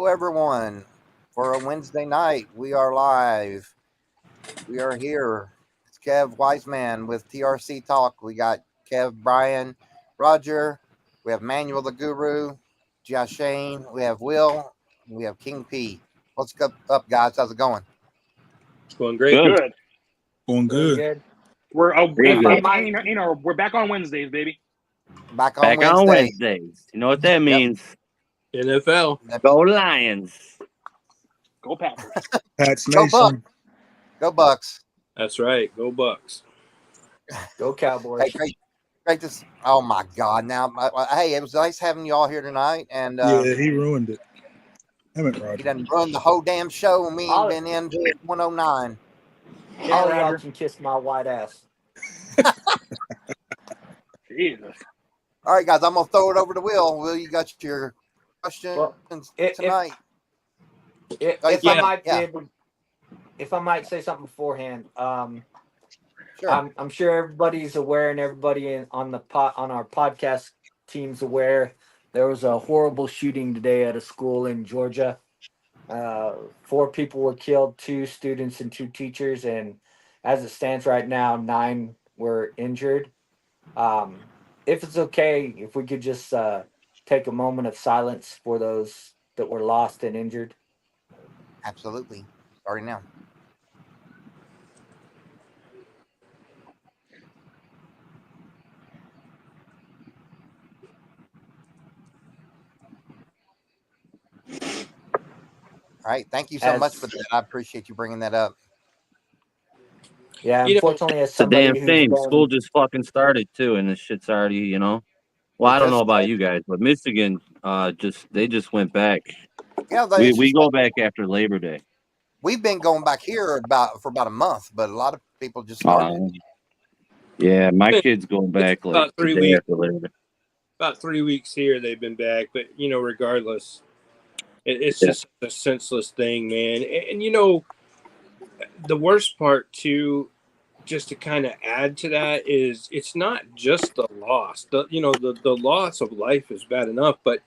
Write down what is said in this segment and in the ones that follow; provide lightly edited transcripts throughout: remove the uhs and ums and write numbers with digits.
everyone. For a Wednesday night, we are live. We are here. It's Kev Wiseman with TRC Talk. We got Kev, Brian, Roger. We have Manuel the Guru, Josh Shane. We have Will. We have King P. What's up, guys? How's it going? It's going great. Good. Going good. We're Good. we're back on Wednesdays, baby. Back on Wednesdays. You know what that means? NFL. Go Lions. Go Packers. Pats Go Nation. Bucks. Go Bucks. That's right. Go Bucks. Go Cowboys. Hey, great to oh my God! Now, hey, it was nice having you all here tonight, and Yeah, he ruined it. Haven't he Roger? done run the whole damn show, and we ain't been into it 109. All y'all can kiss my white ass. Jesus. All right, guys, I'm gonna throw it over to Will. Will, you got your questions tonight? If I might say something beforehand, Sure. I'm sure everybody's aware, and everybody on our podcast team's aware. There was a horrible shooting today at a school in Georgia. 4 people were killed, 2 students and 2 teachers, and as it stands right now, 9 were injured. If it's okay, if we could just take a moment of silence for those that were lost and injured. Absolutely. Starting now. All right. Thank you so much for that. I appreciate you bringing that up. Yeah, unfortunately, as it's a somebody damn shame. School just fucking started too, and this shit's already, Well, I don't know about you guys, but Michigan, they just went back. Yeah, we go back after Labor Day. We've been going back here for about a month, but a lot of people just started. Yeah, my kid's going back like about 3 the day weeks. after Labor Day. About 3 weeks here, they've been back, but regardless, it's just a senseless thing, man. And the worst part too, just to kind of add to that, is it's not just the loss. The loss of life is bad enough, but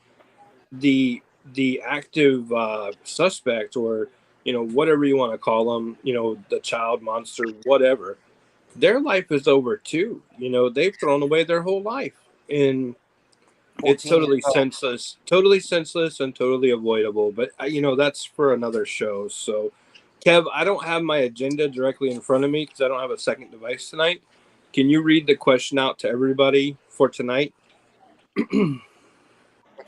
the active suspect, or whatever you want to call them, the child monster, whatever, their life is over too. They've thrown away their whole life, and it's totally senseless and totally avoidable. But that's for another show. So, Kev, I don't have my agenda directly in front of me because I don't have a second device tonight. Can you read the question out to everybody for tonight? Which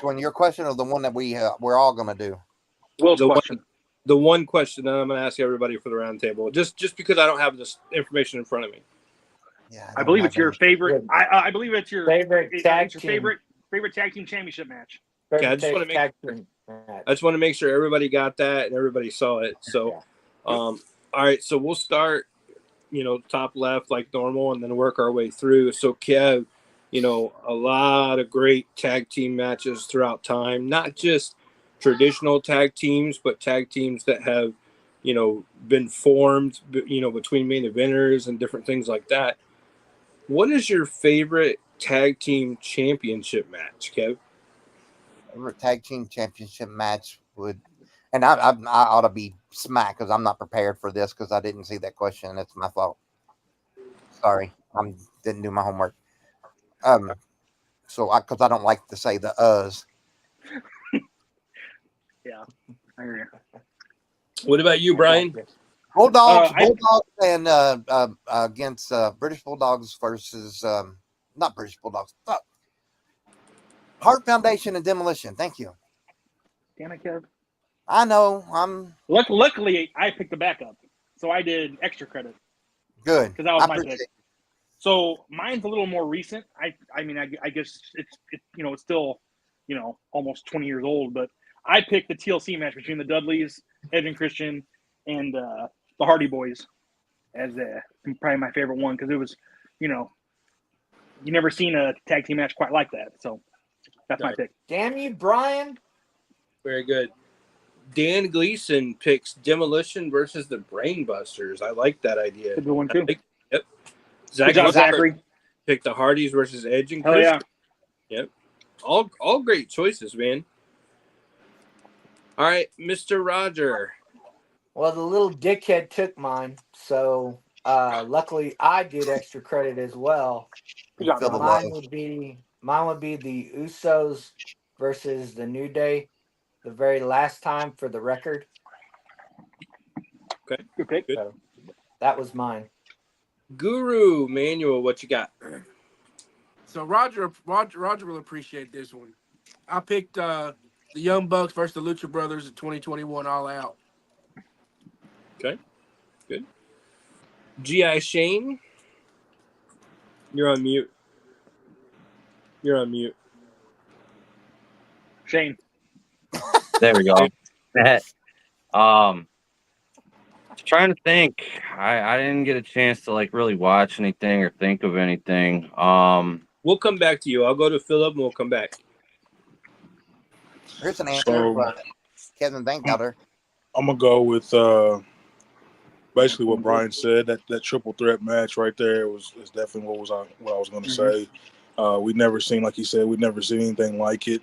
one? Your question, or the one that we're all going to do? Will's question. The one question that I'm going to ask everybody for the roundtable, just because I don't have this information in front of me. Yeah, I believe it's your favorite. I believe it's your favorite tag team. favorite tag team championship match. Okay, I just want to make sure everybody got that and everybody saw it. So, all right, so we'll start, top left like normal, and then work our way through. So, Kev, a lot of great tag team matches throughout time, not just traditional tag teams, but tag teams that have, been formed, between main eventers and different things like that. What is your favorite tag team championship match, Kev? Favorite tag team championship match would, and I ought to be smacked because I'm not prepared for this because I didn't see that question. That's my fault. Sorry, I didn't do my homework. Because I don't like to say the uhs. Yeah, I hear you. What about you, Brian? Bulldogs and against British Bulldogs versus not British Bulldogs. Heart Foundation and Demolition. Thank you. Damn it, Kev. I know. Luckily, I picked the backup, so I did extra credit. Good. Because that was my pick. So mine's a little more recent. I mean, I guess it's still, almost 20 years old, but I picked the TLC match between the Dudleys, Edge and Christian, and the Hardy Boys as probably my favorite one, because it was, you never seen a tag team match quite like that. So that's my pick. Damn you, Brian. Very good. Dan Gleason picks Demolition versus the Brainbusters. I like that idea. Good one, too. Yep. Zachary picked the Hardys versus Edge and Christian. Oh, yeah. Yep. All great choices, man. All right, Mr. Roger. Well, the little dickhead took mine, so luckily I get extra credit as well. Good job, Feel the Ron. love. Mine would be the Usos versus the New Day, the very last time for the record. Okay, Good pick. good. So that was mine. Guru Manuel, what you got? So Roger will appreciate this one. I picked the Young Bucks versus the Lucha Brothers in 2021 All Out. Okay, good. G.I. Shane, you're on mute. You're on mute. Shane. There we go. Trying to think. I didn't get a chance to like really watch anything or think of anything. We'll come back to you. I'll go to Philip and we'll come back. Here's an answer. So Kevin Bankdaughter. I'm gonna go with basically what Brian said. That triple threat match right there is definitely what I was gonna say. We'd never seen, like he said, we'd never seen anything like it.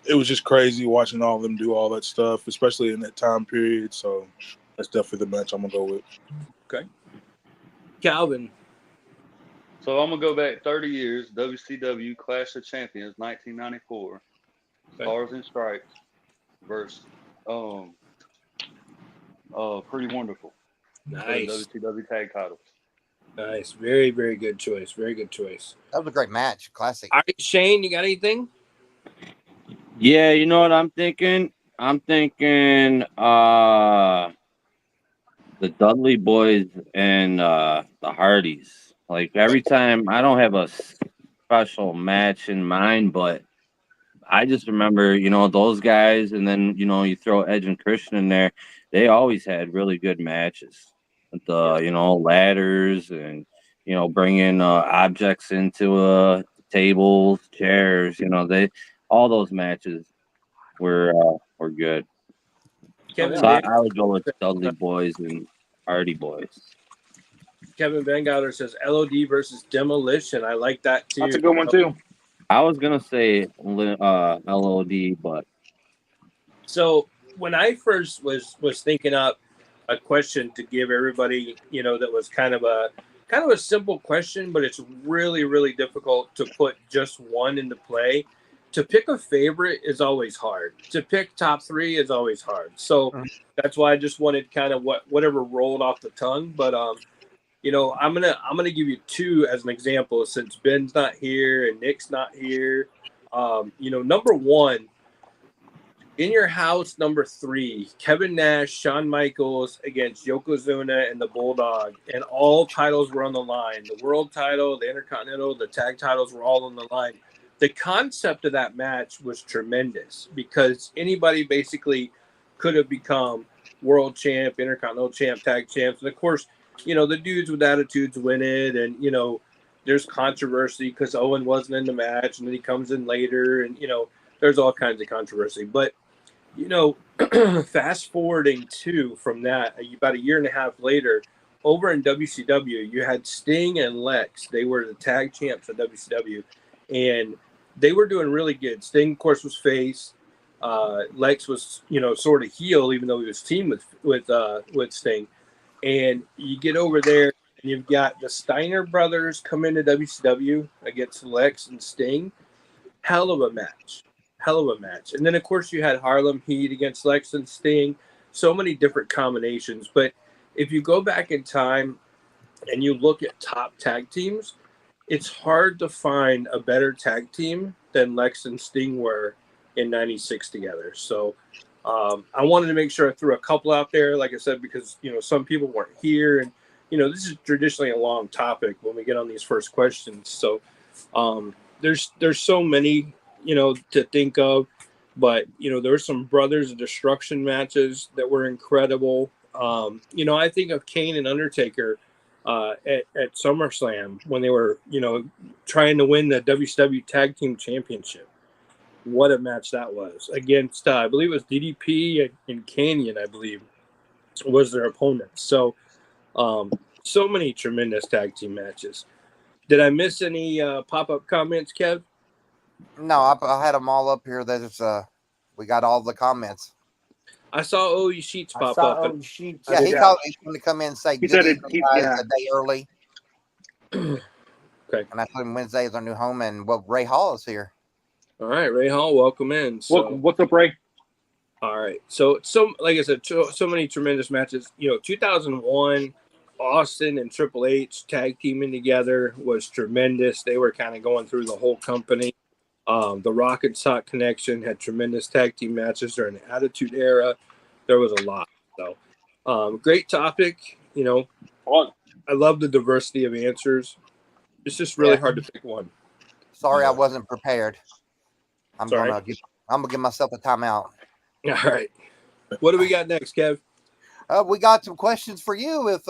It was just crazy watching all of them do all that stuff, especially in that time period. So that's definitely the match I'm gonna go with. Okay. Calvin. So I'm gonna go back 30 years. WCW Clash of Champions, 1994. Okay. Stars and Stripes versus Pretty Wonderful. Nice. For the WCW tag titles. Nice. Very, very good choice. Very good choice. That was a great match. Classic. All right, Shane, you got anything? Yeah, you know what I'm thinking? I'm thinking the Dudley Boys and the Hardys. Like every time, I don't have a special match in mind, but I just remember, those guys, and then you throw Edge and Christian in there. They always had really good matches with the ladders and bringing objects into tables, chairs. They all those matches were good. Kevin So I Van- would go with Dudley Boys and Hardy Boys. Kevin Van Gouder says LOD versus Demolition. I like that too. That's a good one too. I was gonna say LOD, but So when I first was thinking up a question to give everybody, that was kind of a simple question, but it's really, really difficult to put just one into play. To pick a favorite is always hard. To pick top three is always hard. So that's why I just wanted kind of whatever rolled off the tongue. But I'm gonna give you two as an example since Ben's not here and Nick's not here. Number one, in your house, number three, Kevin Nash, Shawn Michaels against Yokozuna and the Bulldog, and all titles were on the line. The world title, the Intercontinental, the tag titles were all on the line. The concept of that match was tremendous because anybody basically could have become world champ, Intercontinental champ, tag champs, and of course, the dudes with attitudes win it, and there's controversy because Owen wasn't in the match, and then he comes in later, and there's all kinds of controversy, but. Fast forwarding from that, about a year and a half later, over in WCW, you had Sting and Lex. They were the tag champs of WCW, and they were doing really good. Sting, of course, was face. Lex was, sort of heel, even though he was teamed with Sting. And you get over there, and you've got the Steiner brothers come into WCW against Lex and Sting. Hell of a match. And then, of course, you had Harlem Heat against Lex and Sting. So many different combinations. But if you go back in time and you look at top tag teams, it's hard to find a better tag team than Lex and Sting were in 96 together. So I wanted to make sure I threw a couple out there, like I said, because, some people weren't here. And, this is traditionally a long topic when we get on these first questions. So there's so many to think of, but there were some Brothers of Destruction matches that were incredible. I think of Kane and Undertaker at SummerSlam when they were trying to win the WCW Tag Team Championship. What a match that was against I believe it was DDP and Canyon, I believe was their opponent. So so many tremendous tag team matches. Did I miss any pop-up comments, Kev? No, I had them all up here. There's We got all the comments. I saw OE Sheets I pop saw up. OE Sheets. Yeah, he Yeah. called. He's going to come in and say He good said evening, guys, yeah. a day early. Okay. And I told him Wednesday is our new home, and well, Ray Hall is here. All right, Ray Hall, welcome in. So, What's up, Ray? all right. So like I said, so many tremendous matches. 2001, Austin and Triple H tag teaming together was tremendous. They were kind of going through the whole company. The Rocket Sock Connection had tremendous tag team matches during the Attitude Era. There was a lot. So, great topic. I love the diversity of answers. It's just really hard to pick one. Sorry, I wasn't prepared. I'm Sorry. gonna give myself a timeout. All right. What do we got next, Kev? We got some questions for you. If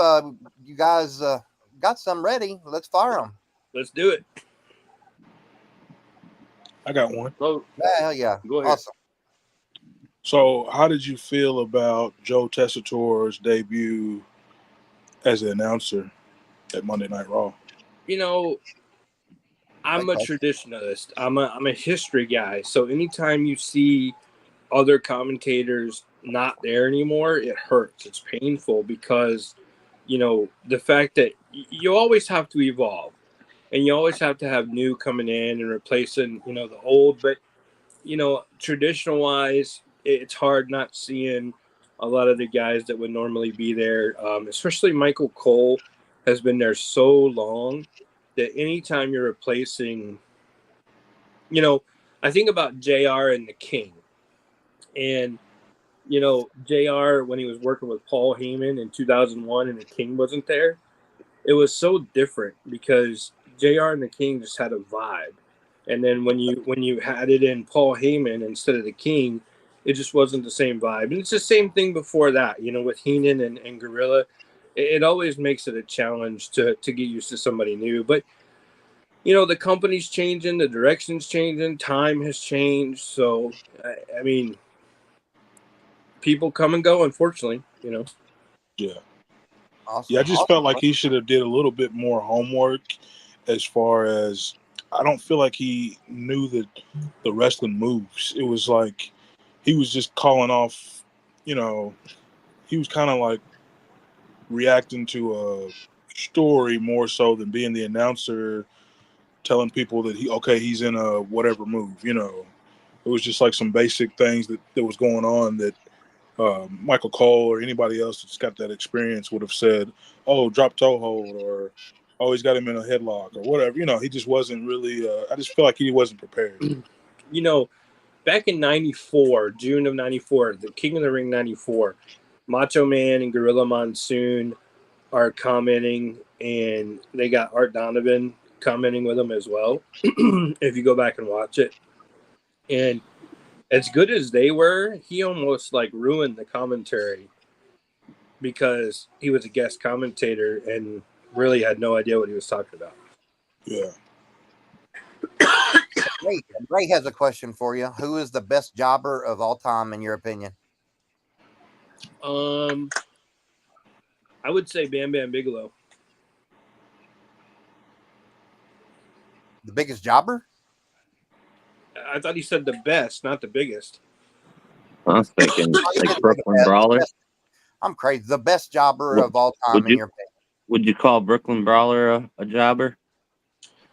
you guys got some ready, let's fire them. Let's do it. I got one. So, Yeah, hell yeah. Go ahead. Awesome. So, how did you feel about Joe Tessitore's debut as an announcer at Monday Night Raw? I'm a traditionalist. I'm a history guy. So anytime you see other commentators not there anymore, it hurts. It's painful because, the fact that you always have to evolve and you always have to have new coming in and replacing, the old. But, traditional wise, it's hard not seeing a lot of the guys that would normally be there, especially Michael Cole has been there so long that anytime you're replacing, I think about JR and the King. And, JR, when he was working with Paul Heyman in 2001 and the King wasn't there, it was so different because JR and the King just had a vibe. And then when you had it in Paul Heyman instead of the King, it just wasn't the same vibe. And it's the same thing before that, with Heenan and Gorilla. It always makes it a challenge to get used to somebody new. But the company's changing, the direction's changing, time has changed. So, I mean, people come and go, unfortunately, Yeah. Awesome. Yeah, I just felt like he should have did a little bit more homework as far as I don't feel like he knew the wrestling moves. It was like he was just calling off, he was kind of like reacting to a story more so than being the announcer telling people that he's in a whatever move, It was just like some basic things that was going on that Michael Cole or anybody else that's got that experience would have said, oh, drop toe hold, or oh, he's got him in a headlock or whatever. He just wasn't really I just feel like he wasn't prepared. Back in 94, June of 94, the King of the Ring 94, Macho Man and Gorilla Monsoon are commenting, and they got Art Donovan commenting with them as well. If you go back and watch it. And as good as they were, he almost like ruined the commentary because he was a guest commentator and really had no idea what he was talking about. Yeah. Ray has a question for you. Who is the best jobber of all time, in your opinion? I would say Bam Bam Bigelow. The biggest jobber? I thought he said the best, not the biggest. I was thinking like Brooklyn Brawler. I'm crazy. The best jobber of all time, in your opinion. Would you call Brooklyn Brawler a jobber?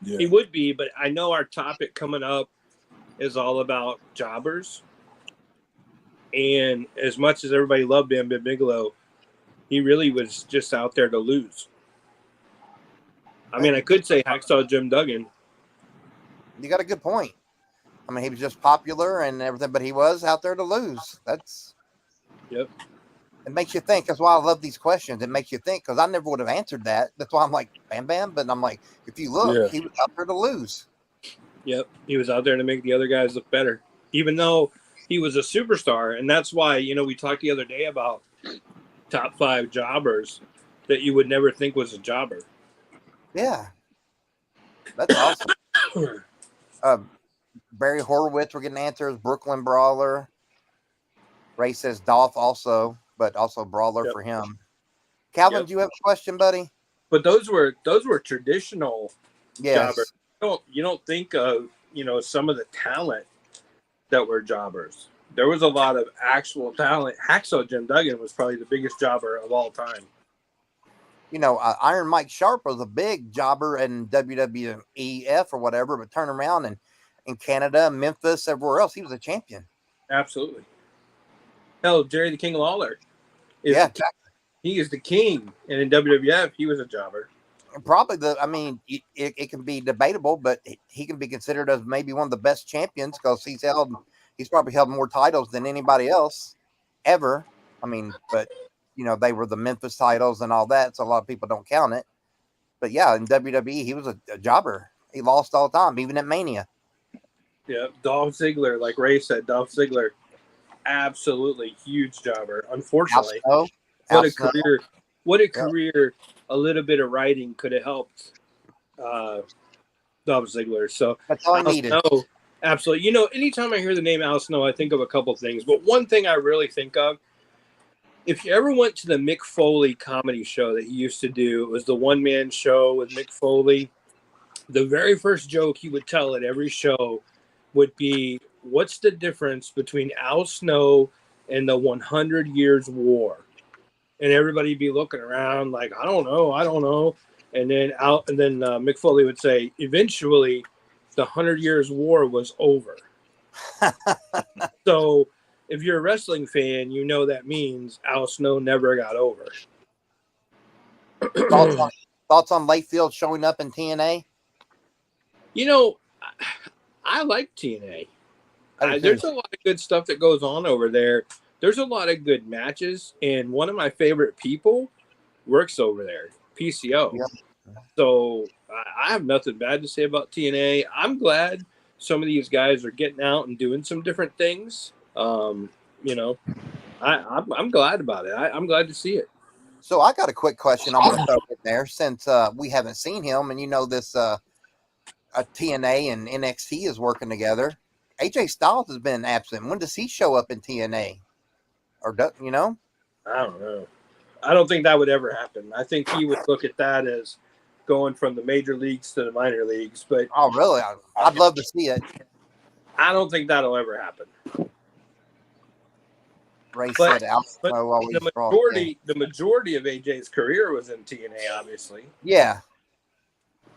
Yeah. He would be, but I know our topic coming up is all about jobbers. And as much as everybody loved Bam Bam Bigelow, he really was just out there to lose. I mean, I could say Hacksaw Jim Duggan. You got a good point. I mean, he was just popular and everything, but he was out there to lose. Yep. It makes you think. That's why I love these questions. It makes you think, because I never would have answered that. That's why I'm like, Bam Bam. But I'm like, if you look, he was out there to lose. Yep. He was out there to make the other guys look better, even though he was a superstar. And that's why, we talked the other day about top 5 jobbers that you would never think was a jobber. Yeah. That's awesome. Barry Horowitz, we're getting answers. Brooklyn Brawler. Ray says Dolph also, but also Brawler for him. Calvin, do you have a question, buddy? But those were traditional jobbers. You don't think of, some of the talent that were jobbers. there was a lot of actual talent. Hacksaw Jim Duggan was probably the biggest jobber of all time. You know, Iron Mike Sharp was a big jobber in WWEF or whatever, but turn around and in Canada, Memphis, everywhere else, he was a champion. Absolutely. Hell, Jerry the King Lawler is Yeah, the king. He is the king, and in WWF, he was a jobber. probably it can be debatable, but he can be considered as maybe one of the best champions because he's probably held more titles than anybody else ever. I mean, but you know, they were the Memphis titles and all that, so a lot of people don't count it. But yeah, in WWE, he was a jobber. He lost all the time, even at Mania. Yeah, Dolph Ziggler, like Ray said, Dolph Ziggler, absolutely huge jobber. Unfortunately, what a career! What a career! A little bit of writing could have helped Dolph Ziggler. So that's all he Al needed. Snow, absolutely. You know, anytime I hear the name Al Snow, I think of a couple things. But one thing I really think of, if you ever went to the Mick Foley comedy show that he used to do, it was the one-man show with Mick Foley. The very first joke he would tell at every show would be, what's the difference between Al Snow and the 100 Years' War? And everybody'd be looking around like, I don't know. And then Mick Foley would say, eventually, the 100 Years' War was over. So if you're a wrestling fan, you know that means Al Snow never got over. Thoughts on Layfield showing up in TNA? You know, I like TNA. There's a lot of good stuff that goes on over there. There's a lot of good matches, and one of my favorite people works over there, PCO. Yeah. So I have nothing bad to say about TNA. I'm glad some of these guys are getting out and doing some different things. You know, I'm glad about it. I'm glad to see it. So I got a quick question I'm going to throw in there since we haven't seen him, and you know this TNA and NXT is working together. AJ Styles has been absent. When does he show up in TNA? Or you know? I don't know. I don't think that would ever happen. I think he would look at that as going from the major leagues to the minor leagues. But oh, really? I'd love to see it. I don't think that'll ever happen. Ray said the majority of AJ's career was in TNA, obviously. Yeah.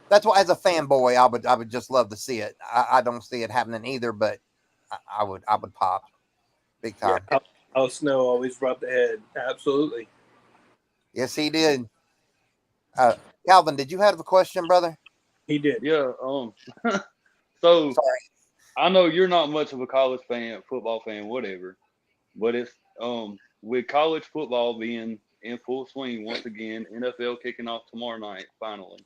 That's why, as a fanboy, I would just love to see it. I don't see it happening either, but I would pop big time. Yeah, Al Snow always rubbed the head. Absolutely. Yes, he did. Calvin, did you have a question, brother? He did. Yeah. So sorry. I know you're not much of a college fan, football fan, whatever, but it's with college football being in full swing once again, NFL kicking off tomorrow night, finally.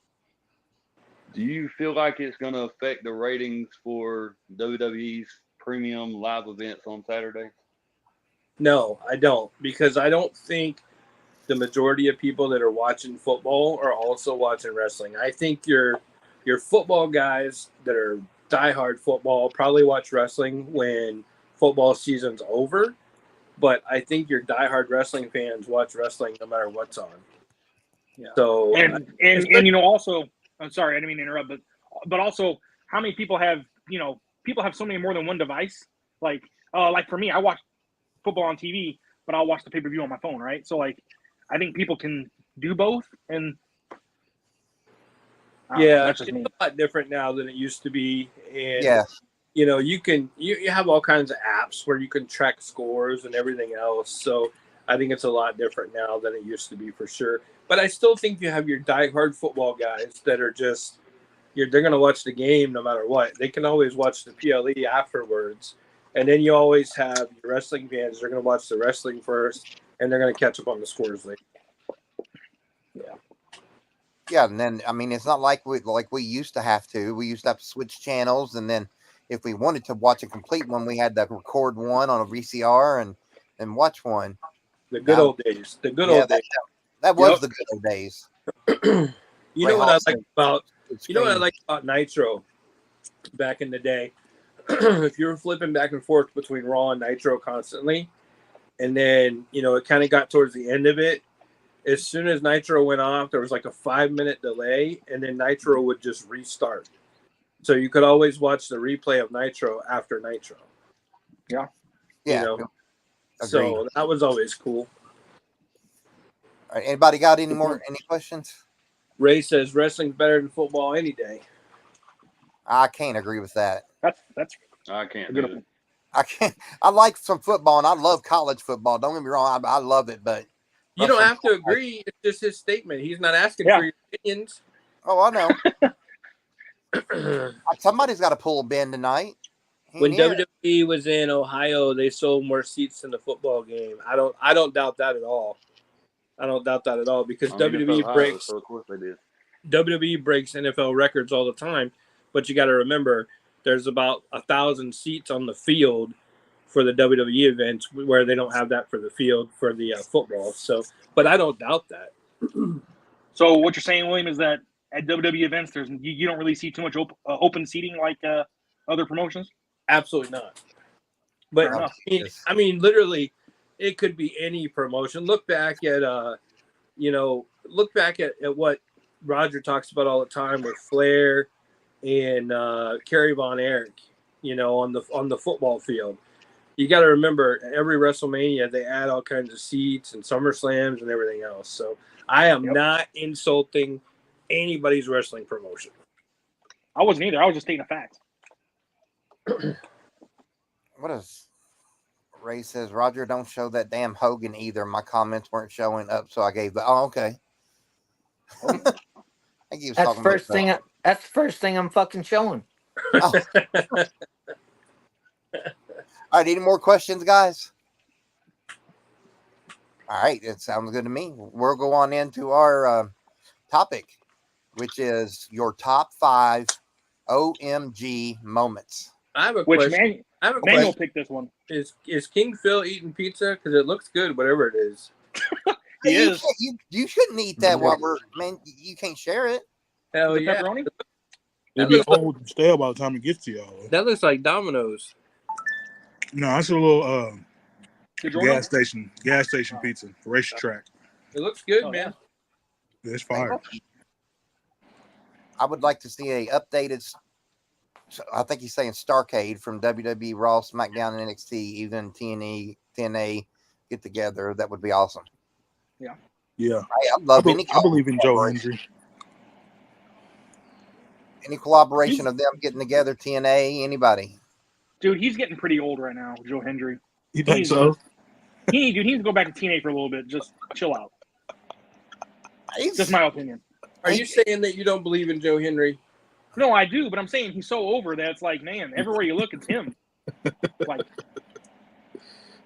Do you feel like it's going to affect the ratings for WWE's premium live events on Saturday? No, I don't, because I don't think the majority of people that are watching football are also watching wrestling. I think your football guys that are diehard football probably watch wrestling when football season's over, but I think your diehard wrestling fans watch wrestling no matter what's on. Yeah. So and you know, also, I'm sorry, I didn't mean to interrupt, but also, how many people have, you know, people have so many more than one device. Like for me, I watch football on TV, but I'll watch the pay-per-view on my phone, right? So like, I think people can do both, and it's a lot different now than it used to be. And you know, you have all kinds of apps where you can track scores and everything else. So I think it's a lot different now than it used to be, for sure. But I still think you have your diehard football guys that are just, they're going to watch the game no matter what. They can always watch the PLE afterwards. And then you always have your wrestling fans. They're going to watch the wrestling first, and they're going to catch up on the scores later. Yeah. Yeah, and then I mean, it's not like we used to have to. We used to have to switch channels, and then if we wanted to watch a complete one, we had to record one on a VCR and watch one. The good old days. The good old days. That was the good old days. You know what I like about Nitro back in the day? If you were flipping back and forth between Raw and Nitro constantly, and then, you know, it kind of got towards the end of it, as soon as Nitro went off, there was like a 5-minute delay, and then Nitro would just restart. So you could always watch the replay of Nitro after Nitro. Yeah. Yeah. You know, Agreed. so that was always cool. All right, anybody got any questions? Ray says wrestling's better than football any day. I can't agree with that. That's I can't a do good it. one. I can't. I like some football, and I love college football. Don't get me wrong, I love it, but You don't wrestling- have to agree. It's just his statement. He's not asking Yeah. for your opinions. Oh, I know. Somebody's got to pull a Ben tonight. He When ain't here. WWE was in Ohio, they sold more seats than the football game. I don't doubt that at all. I don't doubt that at all because I mean, it's WWE Ohio, breaks so of course they did. WWE breaks NFL records all the time. But you got to remember, there's about 1,000 seats on the field for the WWE events where they don't have that for the field for the football. So, but I don't doubt that. So what you're saying, William, is that at WWE events, you don't really see too much open seating like other promotions. Absolutely not. But Fair enough. I mean, literally, it could be any promotion. Look back at what Roger talks about all the time with Flair and Kerry Von Erich, on the football field. You got to remember, every WrestleMania they add all kinds of seats and SummerSlams and everything else. So I am not insulting anybody's wrestling promotion. I wasn't either. I was just stating a fact. What is Ray says? Roger, don't show that damn Hogan either. My comments weren't showing up, so I gave the. Oh, okay. I think he was That's talking first about thing. That's the first thing I'm fucking showing. Oh. All right, any more questions, guys? All right, it sounds good to me. We'll go on into our topic, which is your top 5 OMG moments. I have a Which question. Manuel picked this one. Is King Phil eating pizza? Because it looks good, whatever it is. He you is. You shouldn't eat that while you can't share it. Hell Is it yeah. pepperoni? It'll be old and stale by the time it gets to y'all. That looks like Domino's. No, it's a little DiGiorno? gas station pizza, racetrack. It looks good, Oh, man. Yeah, it's fire. I would like to see a updated. I think he's saying Starcade from WWE, Raw, SmackDown, and NXT, even TNA get together. That would be awesome. Yeah. I love any. I believe in Joe Hendry. Any collaboration of them getting together, TNA, anybody. Dude, he's getting pretty old right now, Joe Hendry. You think so? He needs to go back to TNA for a little bit. Just chill out. Just my opinion. Are you saying that you don't believe in Joe Hendry? No, I do, but I'm saying he's so over that it's like, man, everywhere you look, it's him. Like,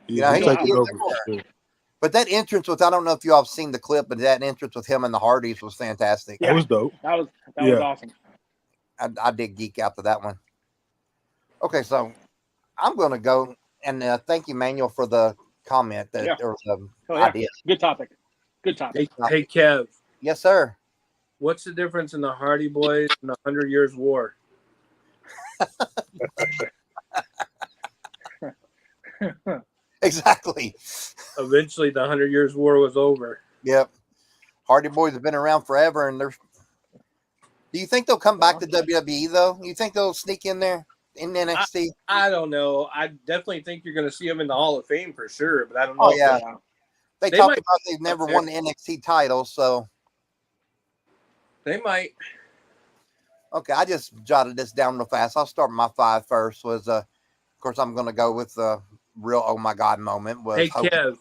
Yeah, he'll take it over for sure. But that entrance with, I don't know if you all have seen the clip, but that entrance with him and the Hardys was fantastic. That was dope. That was awesome. I did geek out to that one. Okay, so I'm going to go, and thank you, Manuel, for the comment that or the idea. Good topic. Good topic. Hey, Kev. Yes, sir. What's the difference in the Hardy Boys and the 100 Years' War? Exactly. Eventually, the 100 Years' War was over. Yep. Hardy Boys have been around forever, and they're. Do you think they'll come back to WWE though? You think they'll sneak in there in NXT? I don't know. I definitely think you're going to see them in the Hall of Fame for sure, but I don't know. Oh yeah. They talked might, about they've never won the NXT title, so they might. Okay, I just jotted this down real fast. I'll start my 5 first. Was of course I'm going to go with the real oh my god moment. Was hey Kev.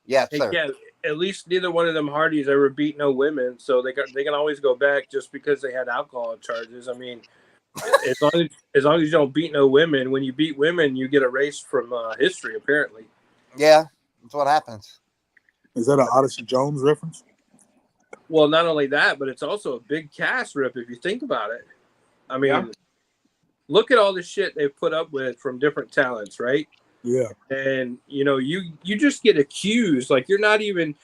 Yes, hey sir. Kev. At least neither one of them Hardys ever beat no women, so they can always go back just because they had alcohol charges. I mean, as long as you don't beat no women, when you beat women, you get erased from history. Apparently. Yeah, that's what happens. Is that an Odyssey Jones reference? Well, not only that, but it's also a big cast rip if you think about it. I mean, look at all the shit they've put up with from different talents, right? Yeah. And you just get accused, like you're not even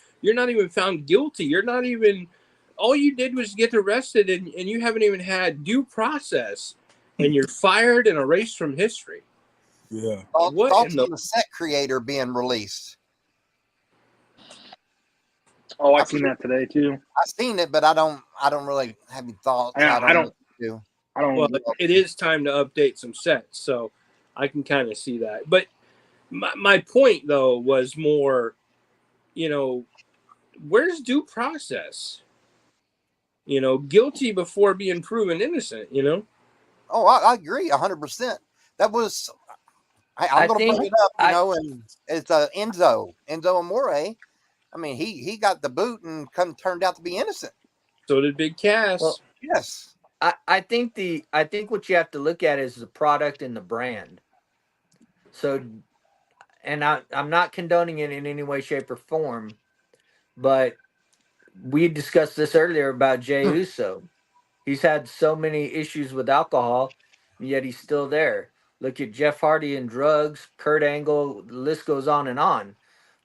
found guilty. You're not even, all you did was get arrested and you haven't even had due process and you're fired and erased from history. Yeah. Thoughts on the set creator being released? Oh, I've seen that today too. I've seen it, but I don't really have any thoughts. I don't. Well, it is time to update some sets, so I can kind of see that. But my point though was more, where's due process? Guilty before being proven innocent. Oh, I agree 100%. That was I'm I going to bring think it up, and it's Enzo Amore. I mean, he got the boot and turned out to be innocent. So did Big Cass. Well, Yes. I think what you have to look at is the product and the brand. So, and I'm not condoning it in any way, shape, or form, but we discussed this earlier about Jey Uso. He's had so many issues with alcohol, yet he's still there. Look at Jeff Hardy and drugs, Kurt Angle, the list goes on and on.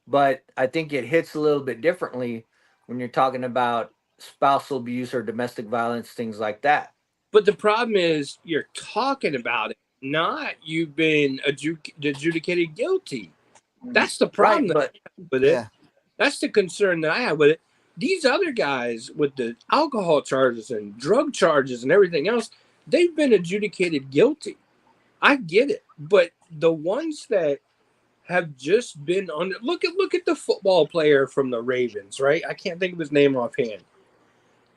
But I think it hits a little bit differently when you're talking about spousal abuse or domestic violence, things like that. But the problem is you're talking about it, not you've been adjudicated guilty. That's the problem Right, that but I have with it. That's the concern that I have with it. These other guys with the alcohol charges and drug charges and everything else, they've been adjudicated guilty. I get it, but the ones that have just been on look at the football player from the Ravens, right? I can't think of his name offhand.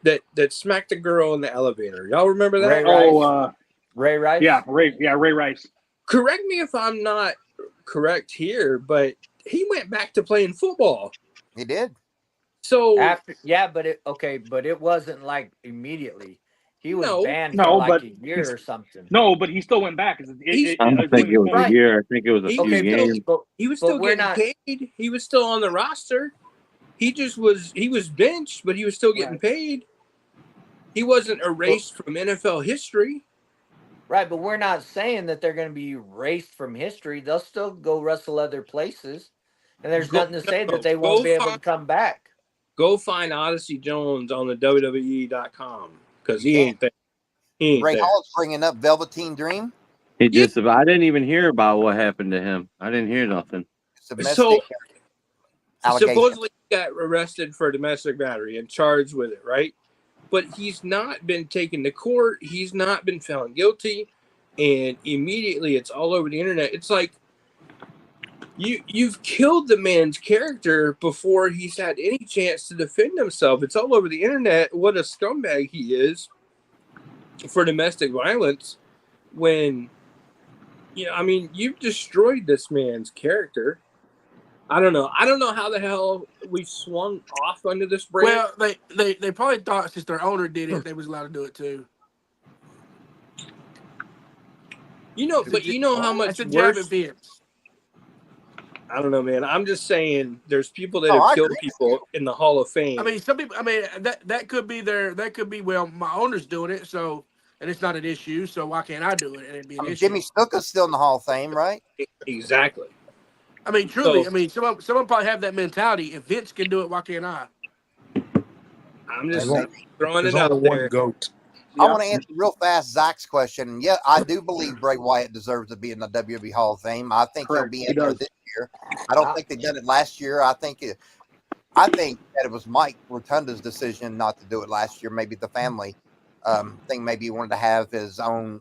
That smacked a girl in the elevator. Y'all remember that? Ray Rice. Yeah, Ray Rice. Correct me if I'm not correct here, but he went back to playing football. He did. So but it wasn't like immediately. He was banned for like a year or something. No, but he still went back. I don't think it was a year. I think it was a few games. He was still getting paid. He was still on the roster. He was benched, but he was still getting paid. He wasn't erased from NFL history. Right, but we're not saying that they're going to be erased from history. They'll still go wrestle other places, and there's nothing to say that they won't be able to come back. Go find Odyssey Jones on the WWE.com because he ain't there. Ray Hall's bringing up Velveteen Dream. He just I didn't even hear about what happened to him. I didn't hear nothing. So supposedly he got arrested for domestic battery and charged with it, right? But he's not been taken to court. He's not been found guilty, and immediately it's all over the internet. It's like you've killed the man's character before he's had any chance to defend himself. It's all over the internet what a scumbag he is for domestic violence. When you've destroyed this man's character. I don't know how the hell we swung off under this brand. Well, they probably thought since their owner did it, they was allowed to do it too. But you know how much worse. I don't know, man. I'm just saying, there's people that have killed people in the Hall of Fame. I mean, some people. I mean, that could be That could be. Well, my owner's doing it, so and it's not an issue. So why can't I do it? And it'd be an issue. Jimmy Snuka's still in the Hall of Fame, right? Exactly. I mean, truly. Someone probably have that mentality. If Vince can do it, why can't I? I'm just throwing it out there. Goat. I want to answer real fast Zach's question. Yeah, I do believe Bray Wyatt deserves to be in the WWE Hall of Fame. I think he'll be in there this year. I don't think they done it last year. I think that it was Mike Rotunda's decision not to do it last year. Maybe the family thing. Maybe he wanted to have his own.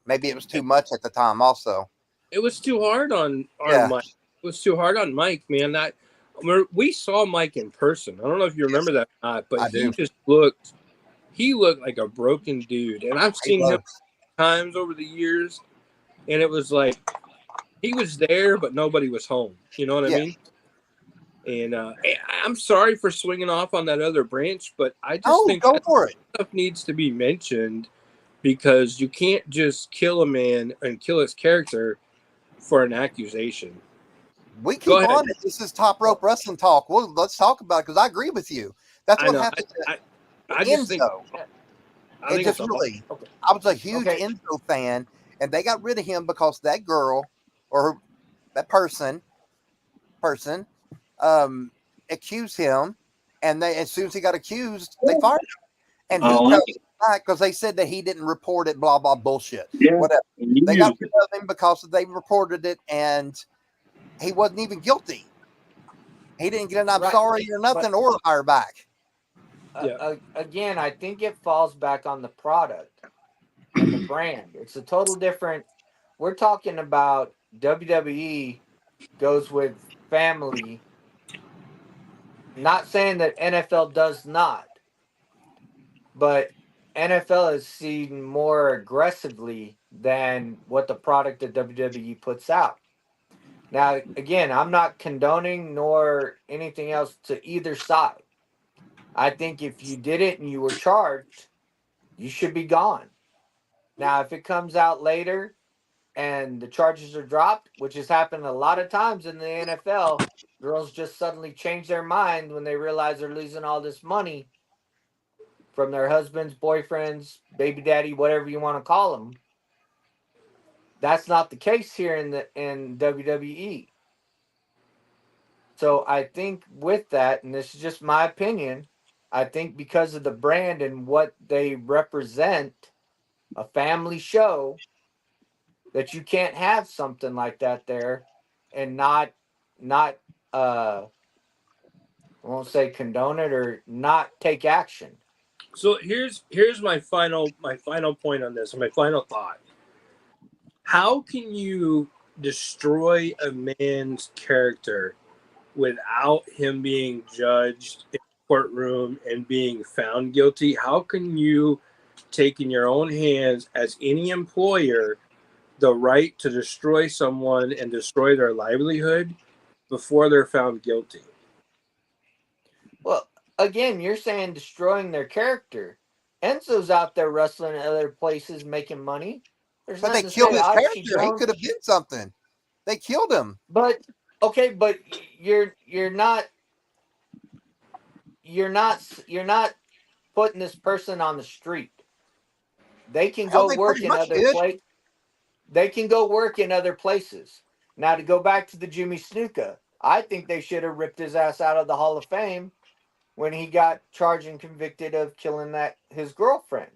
Maybe it was too much at the time. Also, it was too hard on Mike. It was too hard on Mike, man. We saw Mike in person. I don't know if you remember that or not, but he looked like a broken dude. And I've seen him times over the years, and it was like he was there, but nobody was home. You know what I mean? And I'm sorry for swinging off on that other branch, but I just think go for it. Stuff needs to be mentioned because you can't just kill a man and kill his character for an accusation. We keep on it. This is Top Rope Wrestling Talk. Well, let's talk about it because I agree with you. That's what happened. I just think I was a huge Enzo fan, and they got rid of him because that girl or that person accused him, and as soon as he got accused, they fired him. And he comes back because they said that he didn't report it. Blah blah bullshit. Yeah, whatever. They got rid of him because they reported it, and he wasn't even guilty. He didn't get an I'm sorry or nothing or hire back. Again, I think it falls back on the product and the brand. It's a total different. We're talking about WWE goes with family. Not saying that NFL does not, but NFL is seen more aggressively than what the product that WWE puts out. Now, again, I'm not condoning nor anything else to either side. I think if you did it and you were charged, you should be gone. Now, if it comes out later and the charges are dropped, which has happened a lot of times in the NFL, girls just suddenly change their mind when they realize they're losing all this money from their husbands, boyfriends, baby daddy, whatever you want to call them. That's not the case here in WWE. So I think with that, and this is just my opinion, I think because of the brand and what they represent, a family show, that you can't have something like that there and not I won't say condone it or not take action. So here's my final point on this, my final thought. How can you destroy a man's character without him being judged in a courtroom and being found guilty? How can you take in your own hands as any employer the right to destroy someone and destroy their livelihood before they're found guilty? Well, again, you're saying destroying their character. Enzo's out there wrestling in other places making money. There's But they nothing to killed say his Odyssey character. He Jones. could have been something. They killed him. But okay, but you're not putting this person on the street. They can Hell, go they work pretty in much other did. place. They can go work in other places. Now to go back to the Jimmy Snuka, I think they should have ripped his ass out of the Hall of Fame when he got charged and convicted of killing his girlfriend.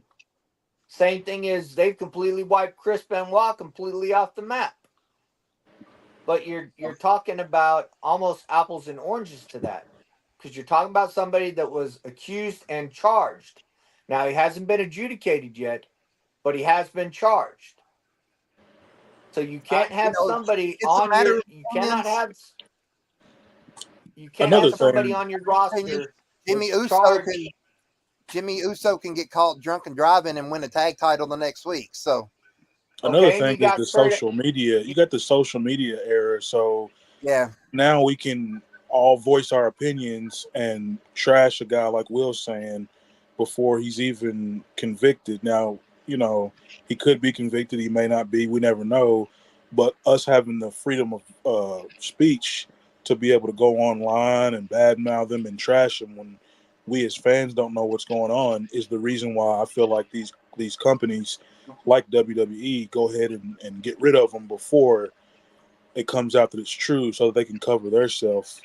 Same thing is they've completely wiped Chris Benoit completely off the map. But you're talking about almost apples and oranges to that. Because you're talking about somebody that was accused and charged. Now he hasn't been adjudicated yet, but he has been charged. So you can't You have know, somebody it's a on matter your of opinions. you can't Another have somebody thing, on your Jimmy, roster Jimmy that's Uso can charged. Jimmy Uso can get caught drunk and driving and win a tag title the next week. So another Okay, and thing you is got the Kurt. social media. You got the social media era, so yeah, now we can all voice our opinions and trash a guy like Will's saying before he's even convicted. Now, he could be convicted, he may not be, we never know. But us having the freedom of speech to be able to go online and badmouth them and trash them when we as fans don't know what's going on is the reason why I feel like these companies like WWE go ahead and get rid of them before it comes out that it's true so that they can cover their self.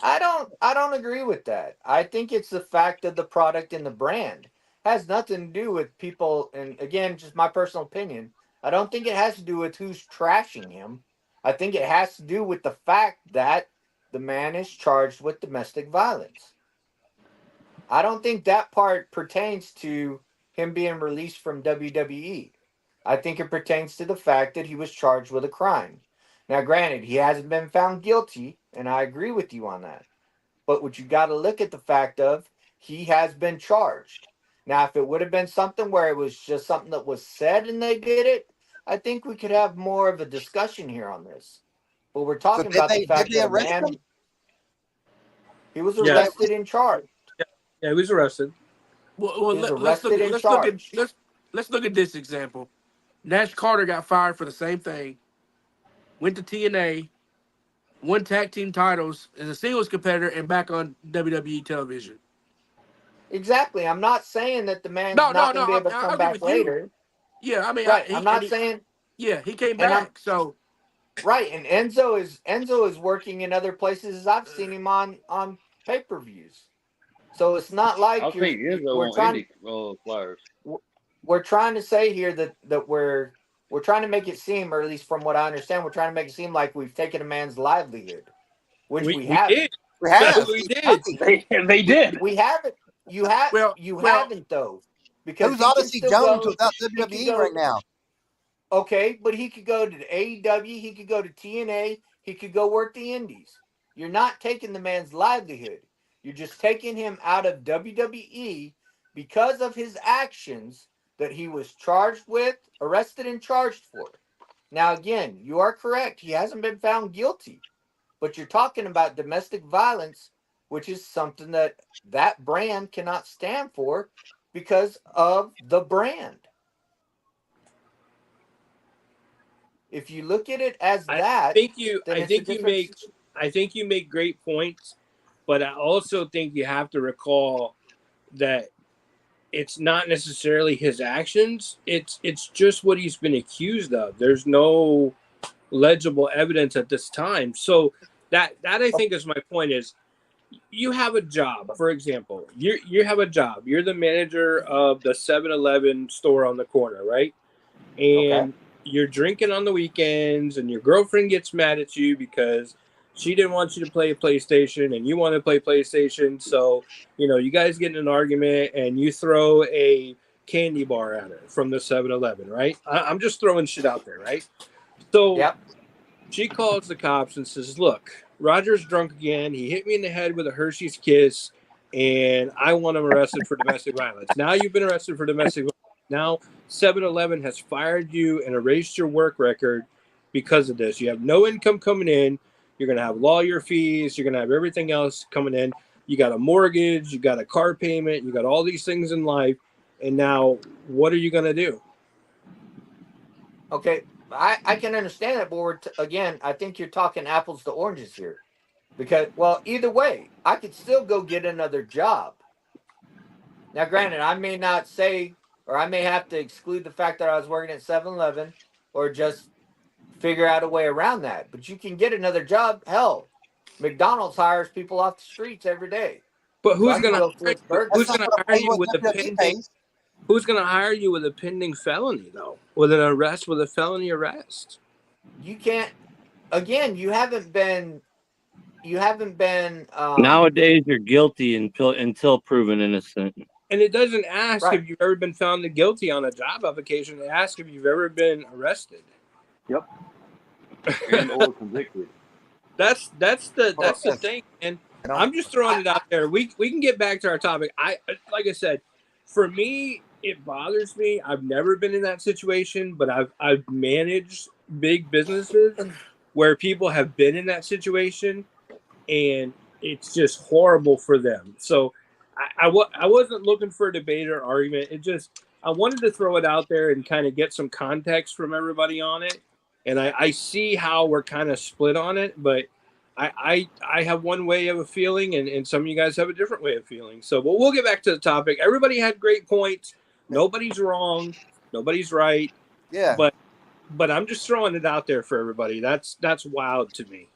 I don't agree with that. I think it's the fact of the product and the brand. Has nothing to do with people, and again, just my personal opinion. I don't think it has to do with who's trashing him. I think it has to do with the fact that the man is charged with domestic violence. I don't think that part pertains to him being released from WWE. I think it pertains to the fact that he was charged with a crime. Now, granted, he hasn't been found guilty, and I agree with you on that. But what you got to look at the fact of he has been charged. Now, if it would have been something where it was just something that was said and they did it, I think we could have more of a discussion here on this. But we're so talking about the did fact they that a arrest him? man, he was Yeah, arrested and charged. yeah, he was arrested. Well, He was let's look arrested at and charged. let's look at this example. Nash Carter got fired for the same thing. Went to TNA, won tag team titles as a singles competitor, and back on WWE television. Exactly. I'm not saying that the man's No, no, not going no. to be able to I come agree back with you. later. Yeah, I mean, Right. I'm not saying, he came and I'm back. So right. And Enzo is working in other places. As I've seen him on pay-per-views. So it's not I like think Enzo we're on trying Indy Flyers. we're trying to say here that we're trying to make it seem, or at least from what I understand, we're trying to make it seem like we've taken a man's livelihood, which we We did. haven't. we have. We He's did. lucky. They did. We haven't. well, You well, haven't though, because Who's he can Odyssey still Jones go. without He could WWE right go. now? Okay, but he could go to AEW. He could go to TNA. he could go work the indies. You're not taking the man's livelihood. You're just taking him out of WWE because of his actions that he was charged with, arrested and charged for. Now, again, you are correct. He hasn't been found guilty. But you're talking about domestic violence, which is something that that brand cannot stand for because of the brand. If you look at it as that, then it's a different. I think you make great points, but I also think you have to recall that it's not necessarily his actions. It's just what he's been accused of. There's no legible evidence at this time. So that I think is my point is you have a job. For example, you have a job. You're the manager of the 7-Eleven store on the corner, right? And you're drinking on the weekends and your girlfriend gets mad at you because she didn't want you to play PlayStation and you want to play PlayStation. So, you guys get in an argument and you throw a candy bar at her from the 7-Eleven, right? I'm just throwing shit out there, right? So she calls the cops and says, look, Roger's drunk again. He hit me in the head with a Hershey's Kiss and I want him arrested for domestic violence. Now you've been arrested for domestic violence. Now 7-Eleven has fired you and erased your work record because of this. You have no income coming in. You're going to have lawyer fees. You're going to have everything else coming in. You got a mortgage. You got a car payment. You got all these things in life. And now what are you going to do? Okay, I can understand that, but again, I think you're talking apples to oranges here. Because, well, either way, I could still go get another job. Now, granted, I may not say, or I may have to exclude the fact that I was working at 7-Eleven or just figure out a way around that. But you can get another job. Hell, McDonald's hires people off the streets every day. But who's going to hire you with a WWE pending? Who's going to hire you with a pending felony, though? With an arrest, with a felony arrest? You can't. Again, you haven't been. Nowadays, you're guilty until proven innocent. And it doesn't ask if you've ever been found guilty on a job application. It asks if you've ever been arrested. Yep. And or convicted. That's the thing. And I'm just throwing it out there. We can get back to our topic. Like I said, for me, it bothers me. I've never been in that situation, but I've managed big businesses where people have been in that situation, and it's just horrible for them. So I wasn't looking for a debate or argument. I wanted to throw it out there and kind of get some context from everybody on it. And I see how we're kind of split on it, but I have one way of a feeling, and some of you guys have a different way of feeling. So, but we'll get back to the topic. Everybody had great points. Nobody's wrong. Nobody's right. Yeah. But I'm just throwing it out there for everybody. That's wild to me.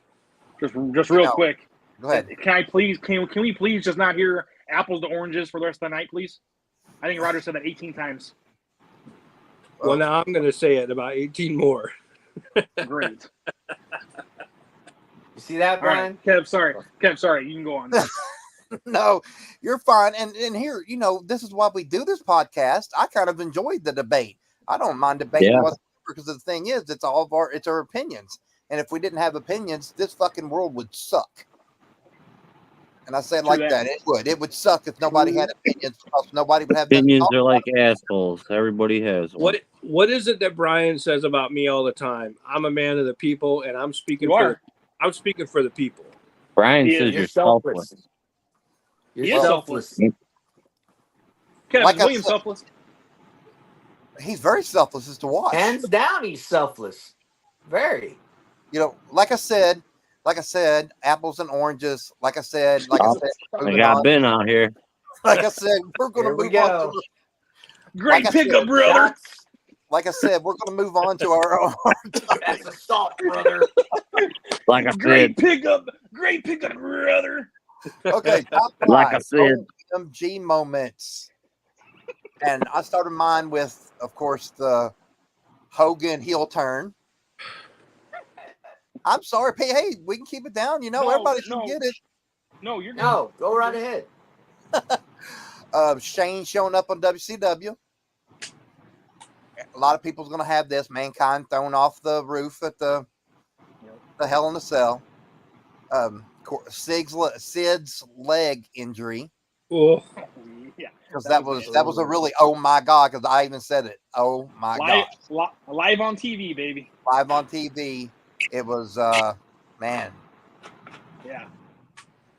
Just real quick. Go ahead. Can we please just not hear apples to oranges for the rest of the night, please? I think Roger said that 18 times. Well, now I'm going to say it about 18 more. Great. You see that, Brian? Right. Kev, sorry. You can go on. No, you're fine. And here, this is why we do this podcast. I kind of enjoyed the debate. I don't mind debating whatsoever, because the thing is, it's our opinions. And if we didn't have opinions, this fucking world would suck. And I said like that. It would suck if nobody had opinions, because nobody would have opinions. Are like assholes. Everybody has one. What is it that Brian says about me all the time? I'm a man of the people, and I'm speaking for the people. Brian says you're selfless. You're selfless. Kevin, like William selfless. He's very selfless as to watch. Hands down, he's selfless. Very. Like I said, apples and oranges. Like I said, I've been out here. Like I said, we're going to move on. Great pickup, brother. Like I said, we're going to move on to our That's assault, brother. Like I said, great pickup, brother. Okay, top five. Like I said, MG moments, and I started mine with, of course, the Hogan heel turn. I'm sorry, hey, we can keep it down. Everybody should get it. No, you're no. Go right ahead. Shane showing up on WCW. A lot of people's going to have this. Mankind thrown off the roof at the the Hell in a Cell. Sid's leg injury, Oh, Yeah, because that bad. was a really, oh my God, because I even said it. Oh my God. Live on TV, baby. Live on TV. It was man, Yeah.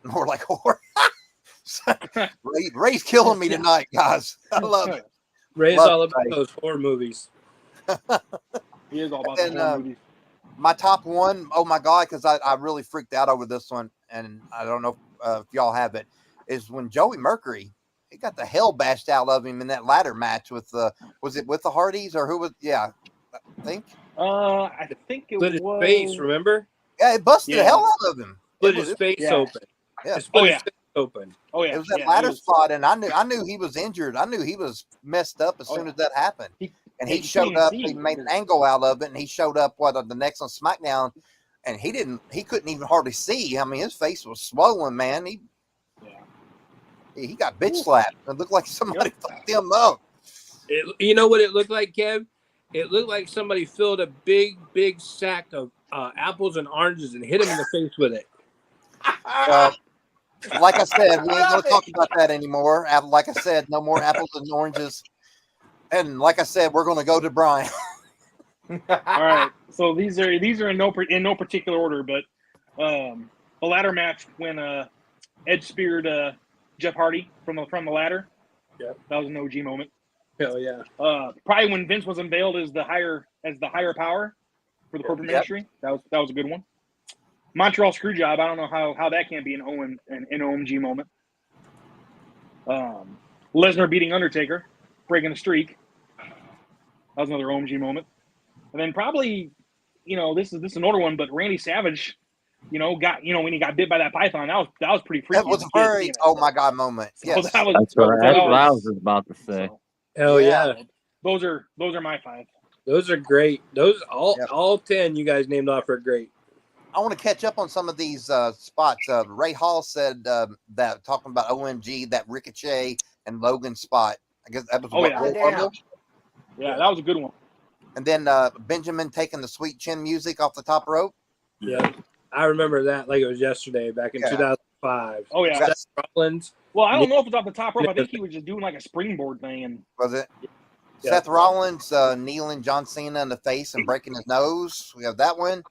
more like horror. Ray's killing me tonight, guys. I love it. Ray's Love all it, about Ray. those horror movies. He is all about And the horror movies. my top one, oh my God, because I really freaked out over this one, and I don't know if y'all have it, is when Joey Mercury, he got the hell bashed out of him in that ladder match with was it with the Hardys or who was? Yeah, I think. I think it Split his was. face, remember? Yeah, it busted the Yeah. hell out of him. Split his face Yeah. open. Yeah. It split Oh, his yeah. face open. Oh yeah. It was that yeah, ladder it was- spot, and I knew he was injured. I knew he was messed up as Oh, soon yeah. as that happened. Yeah, And he you couldn't showed even up. see. He made an angle out of it, and he showed up the next on SmackDown, and he couldn't even hardly see. I mean, his face was swollen, man. Yeah. He got bitch slapped. It looked like somebody fucked him up. You know what it looked like, Kev? It looked like somebody filled a big sack of apples and oranges and hit him in the face with it. Well, like I said, we ain't gonna talk about that anymore. Like I said, no more apples and oranges. And like I said, we're gonna go to Brian. All right. So these are in no particular order, but the ladder match when Edge speared Jeff Hardy from the ladder. Yeah. That was an OG moment. Hell yeah. Probably when Vince was unveiled as the higher power for the corporate Yep. ministry. That was a good one. Montreal Screwjob. I don't know how that can't be an OMG moment. Lesnar beating Undertaker, breaking the streak. That was another OMG moment. And then probably, this is an older one, but Randy Savage, got when he got bit by that python. That was pretty freaky. That was as a a kid very seeing it. oh my God moment. So Yes. that was, That's what that I was- was about to say. so, Hell Yeah. yeah. those are my five. Those are great. Those Yep. all 10 you guys named off are great. I want to catch up on some of these spots. Ray Hall said that talking about OMG, that Ricochet and Logan spot. I guess that was Oh, yeah. Royal Damn. Rumble. Yeah, that was a good one. And then Benjamin taking the sweet chin music off the top rope. Yeah. I remember that like it was yesterday back in Yeah. 2005. Oh yeah. Yes. Seth Rollins. Well, I don't know if it's off the top rope. I think he was just doing like a springboard thing, and Was it? Yeah. Seth Rollins kneeling John Cena in the face and breaking his nose. We have that one.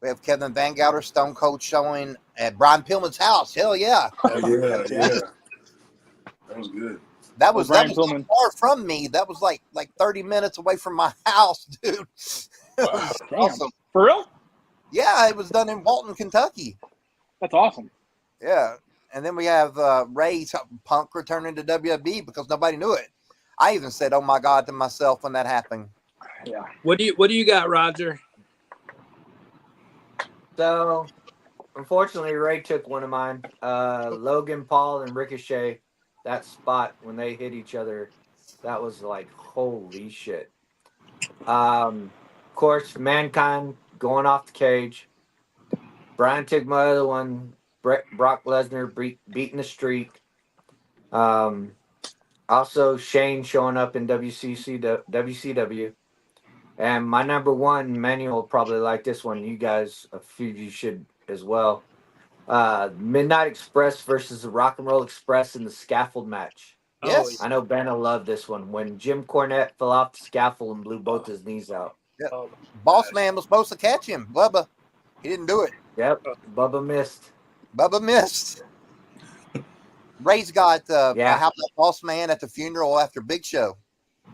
We have Kevin Van Gelder, Stone Cold showing at Brian Pillman's house. Hell yeah. Yeah. That was good. That was Brian that was Pillman. not far from me. That was like 30 minutes away from my house, dude. It was Damn. awesome. For real, Yeah, it was done in Walton, Kentucky. that's awesome. Yeah. And then we have Ray Punk returning to WWE because nobody knew it. I even said, "Oh my God" to myself when that happened. Yeah. What do you got, Roger? So, unfortunately, Ray took one of mine. Logan Paul and Ricochet, that spot when they hit each other, that was like, holy shit. Of course, Mankind going off the cage. Brian took my other one. Brock Lesnar beating the streak. Also, Shane showing up in WCW. And my number one, Manuel will probably like this one. You guys, a few of you should as well. Midnight Express versus the Rock and Roll Express in the scaffold match. Yes. Oh, I know Ben will love this one. When Jim Cornette fell off the scaffold and blew both his knees out. oh, Boss Man was supposed to catch him, Bubba. He didn't do it. Yep, Bubba missed. Bubba missed. Ray's got Yeah. how about Boss Man at the funeral after Big Show.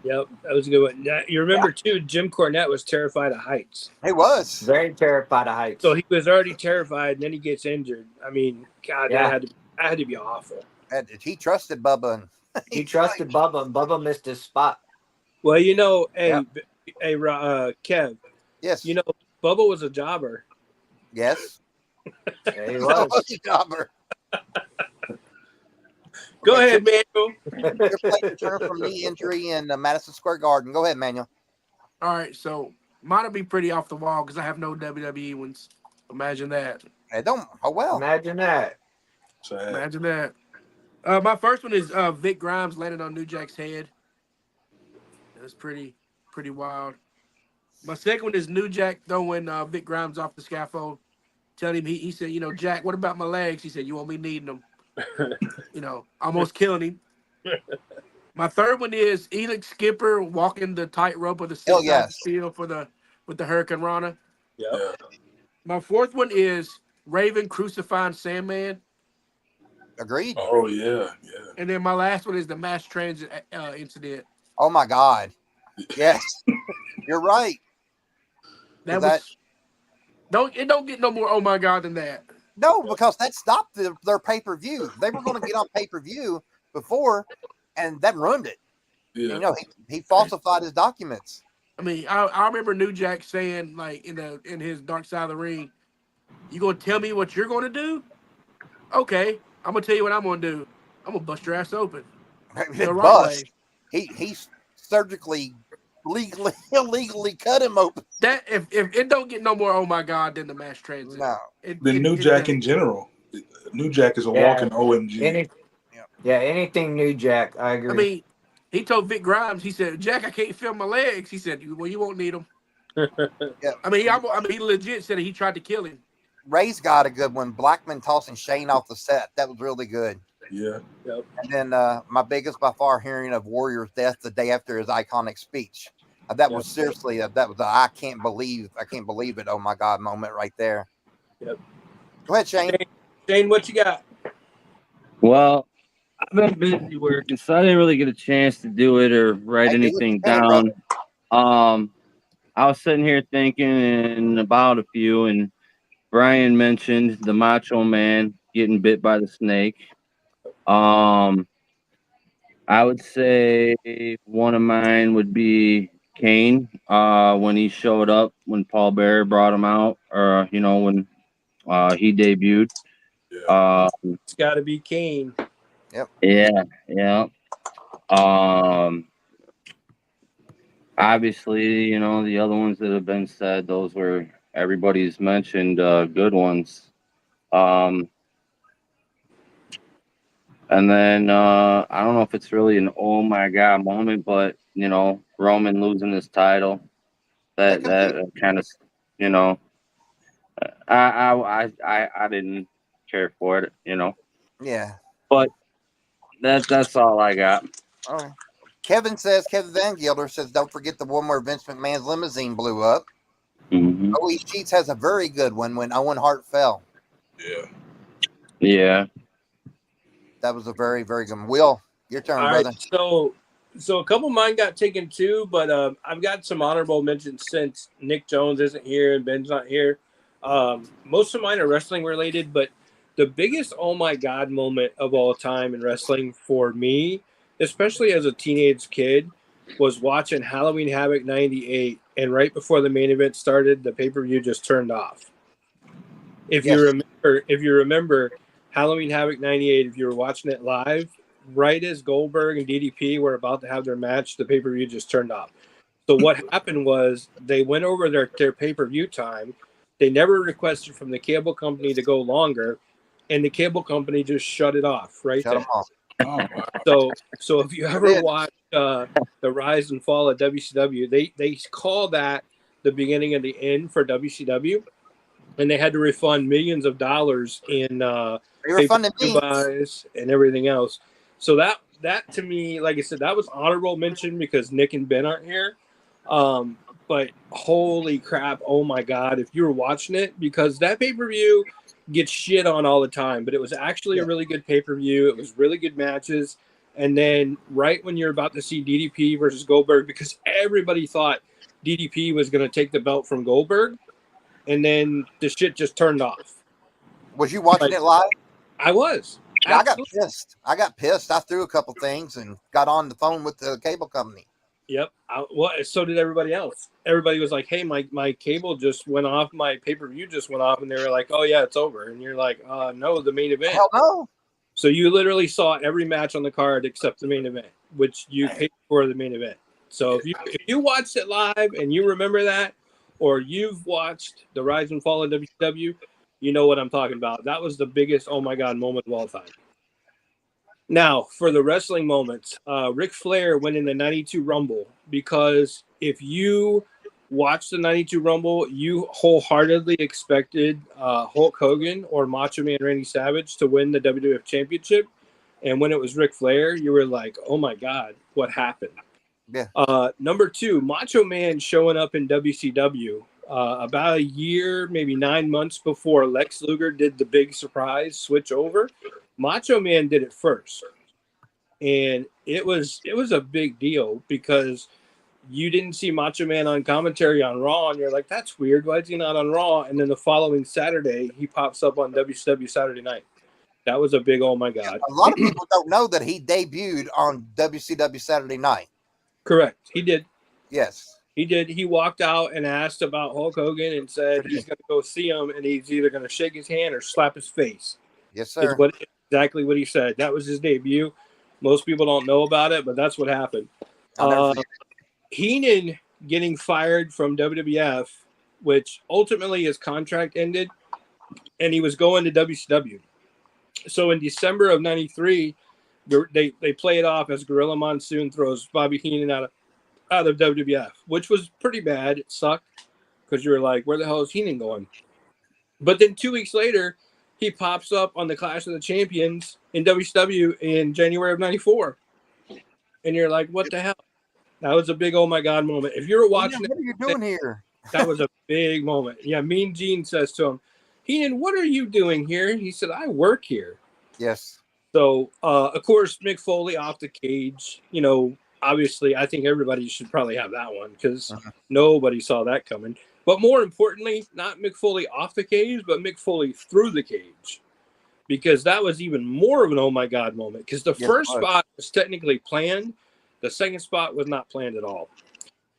Yep, that was a good one. Now, you remember too, Jim Cornette was terrified of heights. He was. Very terrified of heights. So he was already terrified, and then he gets injured. I mean, God, Yeah. that had to be awful. And he trusted Bubba. And He trusted Bubba, and Bubba missed his spot. Well, hey, Yep. Kev, Yes. Bubba was a jobber. Yes. Yeah, he That was. was a jobber. Go Okay, ahead, Manuel. Your plate return from knee injury in Madison Square Garden. Go ahead, Manuel. All right, so mine'll be pretty off the wall because I have no WWE ones. Imagine that. Hey, don't. Oh well. Imagine that. Sad. Imagine that. My first one is Vic Grimes landing on New Jack's head. That's pretty wild. My second one is New Jack throwing Vic Grimes off the scaffold. telling him, he said, Jack, what about my legs? He said, you won't be needing them. Almost killing him. My third one is Elix Skipper walking the tightrope of the Hell 6,000 yes. field with the Hurricane Rana. Yeah. My fourth one is Raven crucifying Sandman. Agreed. Oh yeah. And then my last one is the mass transit incident. Oh my God. Yes. You're right. That That was don't get no more oh my God than that. no, because that stopped their pay-per-view. They were going to get on pay-per-view before, and that ruined it. Yeah. And, he falsified his documents. I mean, I remember New Jack saying like in his Dark Side of the Ring, you gonna tell me what you're gonna do? Okay, I'm gonna tell you what I'm gonna do. I'm gonna bust your ass open the right Bust. way. He surgically, illegally cut him open. That if it don't get no more oh my God than the mass transit. No. The New Jack in doesn't. general. New Jack is a Yeah. walking OMG. Anything New Jack, I agree. I mean, he told Vic Grimes, he said, Jack, I can't feel my legs. He said, well, you won't need them. Yeah. I mean, he legit said he tried to kill him. Ray's got a good one. Blackman tossing Shane off the set. That was really good. Yeah. Yep. And then my biggest by far hearing of Warrior's death the day after his iconic speech. That was seriously that was I can't believe it. Oh my God moment right there. Yep. Go ahead, Shane. Shane, what you got? Well, I've been busy working, so I didn't really get a chance to do it or write Hey, do what anything you can, down. brother. I was sitting here thinking about a few, and Brian mentioned the Macho Man getting bit by the snake. I would say one of mine would be Kane. When he showed up, when Paul Bearer brought him out, or when he debuted. It's got to be Kane. Yeah. Obviously, the other ones that have been said, those were everybody's mentioned good ones. And then I don't know if it's really an oh my God moment, but Roman losing his title, that kind of, I didn't care for it, Yeah. but that's all I got. Oh. Kevin Van Gilder says, don't forget the one where Vince McMahon's limousine blew up. Mm-hmm. OE Sheets has a very good one when Owen Hart fell. Yeah. That was a very, very good one. Will, your turn, All brother. right, so a couple of mine got taken too, but I've got some honorable mentions since Nick Jones isn't here and Ben's not here. Most of mine are wrestling related, but the biggest oh my God moment of all time in wrestling for me, especially as a teenage kid, was watching Halloween Havoc 98, and right before the main event started, the pay-per-view just turned off. If you remember Halloween Havoc 98, if you were watching it live, right as Goldberg and DDP were about to have their match, the pay-per-view just turned off. So what happened was they went over their pay-per-view time. They never requested from the cable company to go longer, and the cable company just shut it off Shut them off. Oh, wow. So if you ever watch the rise and fall of WCW, they call that the beginning of the end for WCW, and they had to refund millions of dollars in pay-per-view buys and everything else. So that to me, like I said, that was honorable mention because Nick and Ben aren't here. But holy crap, oh my God, if you were watching it, because that pay-per-view gets shit on all the time, but it was actually a really good pay-per-view. It was really good matches. And then right when you're about to see DDP versus Goldberg, because everybody thought DDP was going to take the belt from Goldberg, and then the shit just turned off. Was you watching it live? I was. Yeah, I got pissed. I threw a couple things and got on the phone with the cable company. Yep. So did everybody else. Everybody was like, hey, my cable just went off. My pay-per-view just went off. And they were like, oh, yeah, it's over. And you're like, no, the main event. Hell no. So you literally saw every match on the card except the main event, which you paid for the main event. So if you watched it live and you remember that, or you've watched the rise and fall of WCW, you know what I'm talking about. That was the biggest oh my God moment of all time. Now, for the wrestling moments, Ric Flair went in the 92 Rumble, because if you watched the 92 Rumble, you wholeheartedly expected Hulk Hogan or Macho Man Randy Savage to win the WWF Championship. And when it was Ric Flair, you were like, oh my God, what happened? Yeah. Number 2, Macho Man showing up in WCW about a year, maybe 9 months before Lex Luger did the big surprise switch over. Macho Man did it first. And it was a big deal because you didn't see Macho Man on commentary on Raw, and you're like, that's weird. Why is he not on Raw? And then the following Saturday, he pops up on WCW Saturday Night. That was a big, oh my God. A lot of people don't know that he debuted on WCW Saturday Night. Correct. He did. Yes. He did. He walked out and asked about Hulk Hogan and said he's going to go see him, and he's either going to shake his hand or slap his face. Yes, Is sir. exactly what he said. That was his debut. Most people don't know about it, but that's what happened. I'll never forget. Heenan getting fired from WWF, which ultimately his contract ended, and he was going to WCW. So in December of '93, they play it off as Gorilla Monsoon throws Bobby Heenan out of WWF, which was pretty bad. It sucked because you were like, where the hell is Heenan going? But then 2 weeks later, he pops up on the Clash of the Champions in WCW in January of '94. And you're like, what the hell? That was a big oh my God moment. If you were watching What are you doing here? that was a big moment. Yeah, Mean Gene says to him, Heenan, what are you doing here? He said, I work here. Yes. So, of course, Mick Foley off the cage. You know, obviously, I think everybody should probably have that one because nobody saw that coming. But more importantly, not Mick Foley off the cage, but Mick Foley through the cage. Because that was even more of an oh my God moment. Because the first spot was technically planned. The second spot was not planned at all.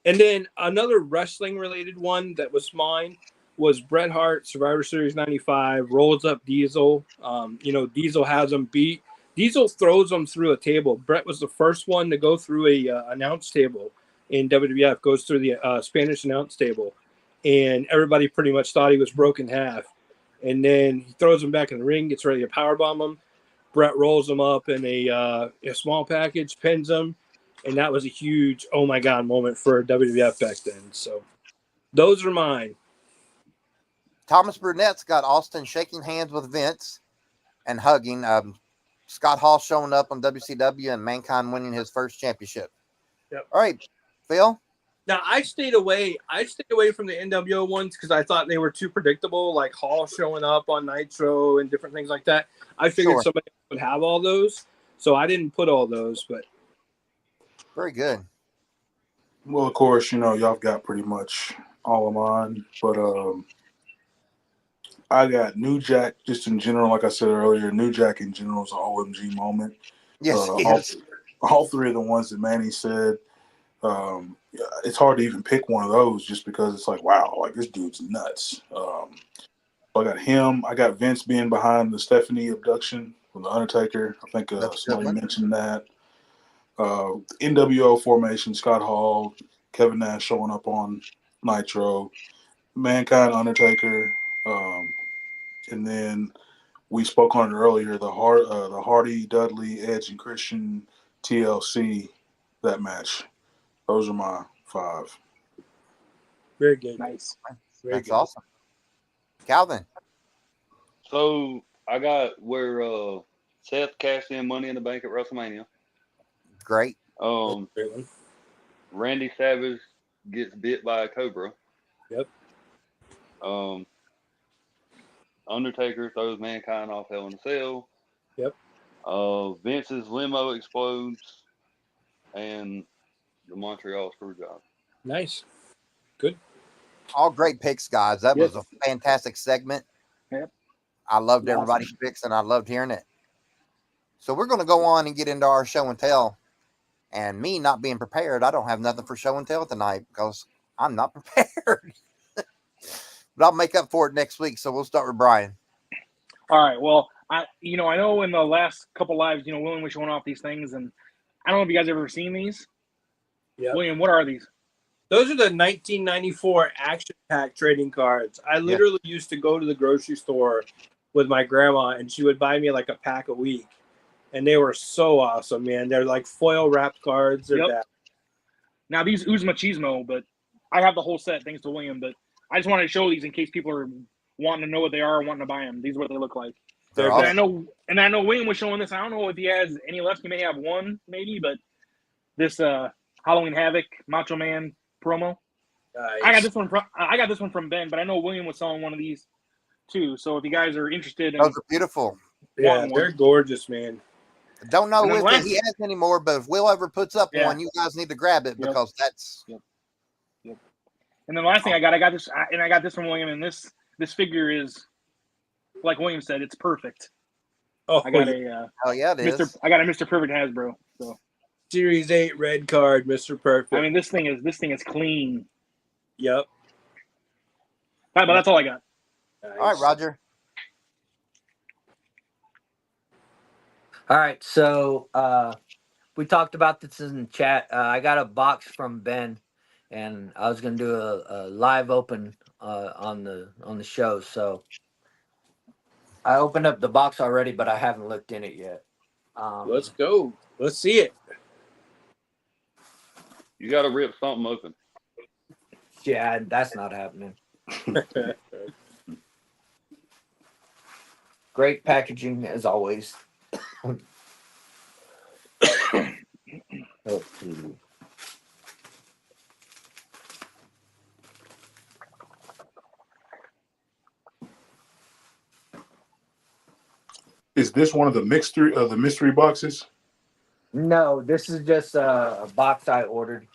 And then another wrestling related one that was mine was Bret Hart, Survivor Series 95, rolls up Diesel. Diesel has him beat. Diesel throws him through a table. Bret was the first one to go through a announce table in WWF, goes through the Spanish announce table. And everybody pretty much thought he was broken in half. And then he throws him back in the ring, gets ready to powerbomb him. Bret rolls him up in a small package, pins him. And that was a huge, oh my God, moment for WWF back then. So those are mine. Thomas Burnett's got Austin shaking hands with Vince and hugging. Scott Hall showing up on WCW and Mankind winning his first championship. Yep. All right, Phil. Now I stayed away from the NWO ones because I thought they were too predictable, like Hall showing up on Nitro and different things like that. I figured somebody would have all those, so I didn't put all those. But very good. Well, of course, y'all got pretty much all of mine, but I got New Jack just in general. Like I said earlier, New Jack in general is an OMG moment. Yes, all three of the ones that Manny said. It's hard to even pick one of those just because it's like, wow, like this dude's nuts. So I got him. I got Vince being behind the Stephanie abduction from the Undertaker. I think somebody mentioned that. NWO formation, Scott Hall, Kevin Nash showing up on Nitro, Mankind, Undertaker, and then we spoke on it earlier, the Hardy, Dudley, Edge, and Christian TLC, that match. Those are my 5. Very good. Nice. That's awesome. Calvin. So I got where Seth cashed in Money in the Bank at WrestleMania. Great. Randy Savage gets bit by a cobra. Yep. Undertaker throws Mankind off Hell in a Cell. Yep. Vince's limo explodes, and the Montreal Screwjob. Nice. Good. All great picks, guys. That was a fantastic segment. Yep. I loved everybody's picks, and I loved hearing it. So we're going to go on and get into our show and tell. And me not being prepared, I don't have nothing for show and tell tonight because I'm not prepared. But I'll make up for it next week. So we'll start with Brian. All right. Well, I know in the last couple lives, William was showing off these things, and I don't know if you guys have ever seen these. Yeah. William, what are these? Those are the 1994 Action Pack trading cards. I literally used to go to the grocery store with my grandma, and she would buy me like a pack a week. And they were so awesome, man. They're like foil wrapped cards. They're Now, these ooze machismo, but I have the whole set thanks to William, but I just wanted to show these in case people are wanting to know what they are, wanting to buy them. These are what they look like. They're And awesome. I know William was showing this. I don't know if he has any left. He may have one, maybe, but this Halloween Havoc Macho Man promo. Nice. I got this one from Ben, but I know William was selling one of these too. So if you guys are interested in Those are beautiful. Yeah, they're gorgeous, man. Don't know And then if last- he has any more, but if Will ever puts up Yeah. one, you guys need to grab it because that's. Yep. And then the last thing I got this, and I got this from William, and this figure is, like William said, it's perfect. Oh, I got yeah. a Oh yeah, it is. I got a Mr. Perfect Hasbro. So Series 8 red card, Mr. Perfect. I mean, this thing is clean. Yep. But that's all I got. Nice. All right, Roger. All right, so we talked about this in the chat. I got a box from Ben, and I was gonna do a live open on the show. So I opened up the box already, but I haven't looked in it yet. Let's go. Let's see it. You got to rip something open. Yeah, that's not happening. Great packaging as always. Let's see. Is this one of the mystery boxes? No, this is just a box I ordered.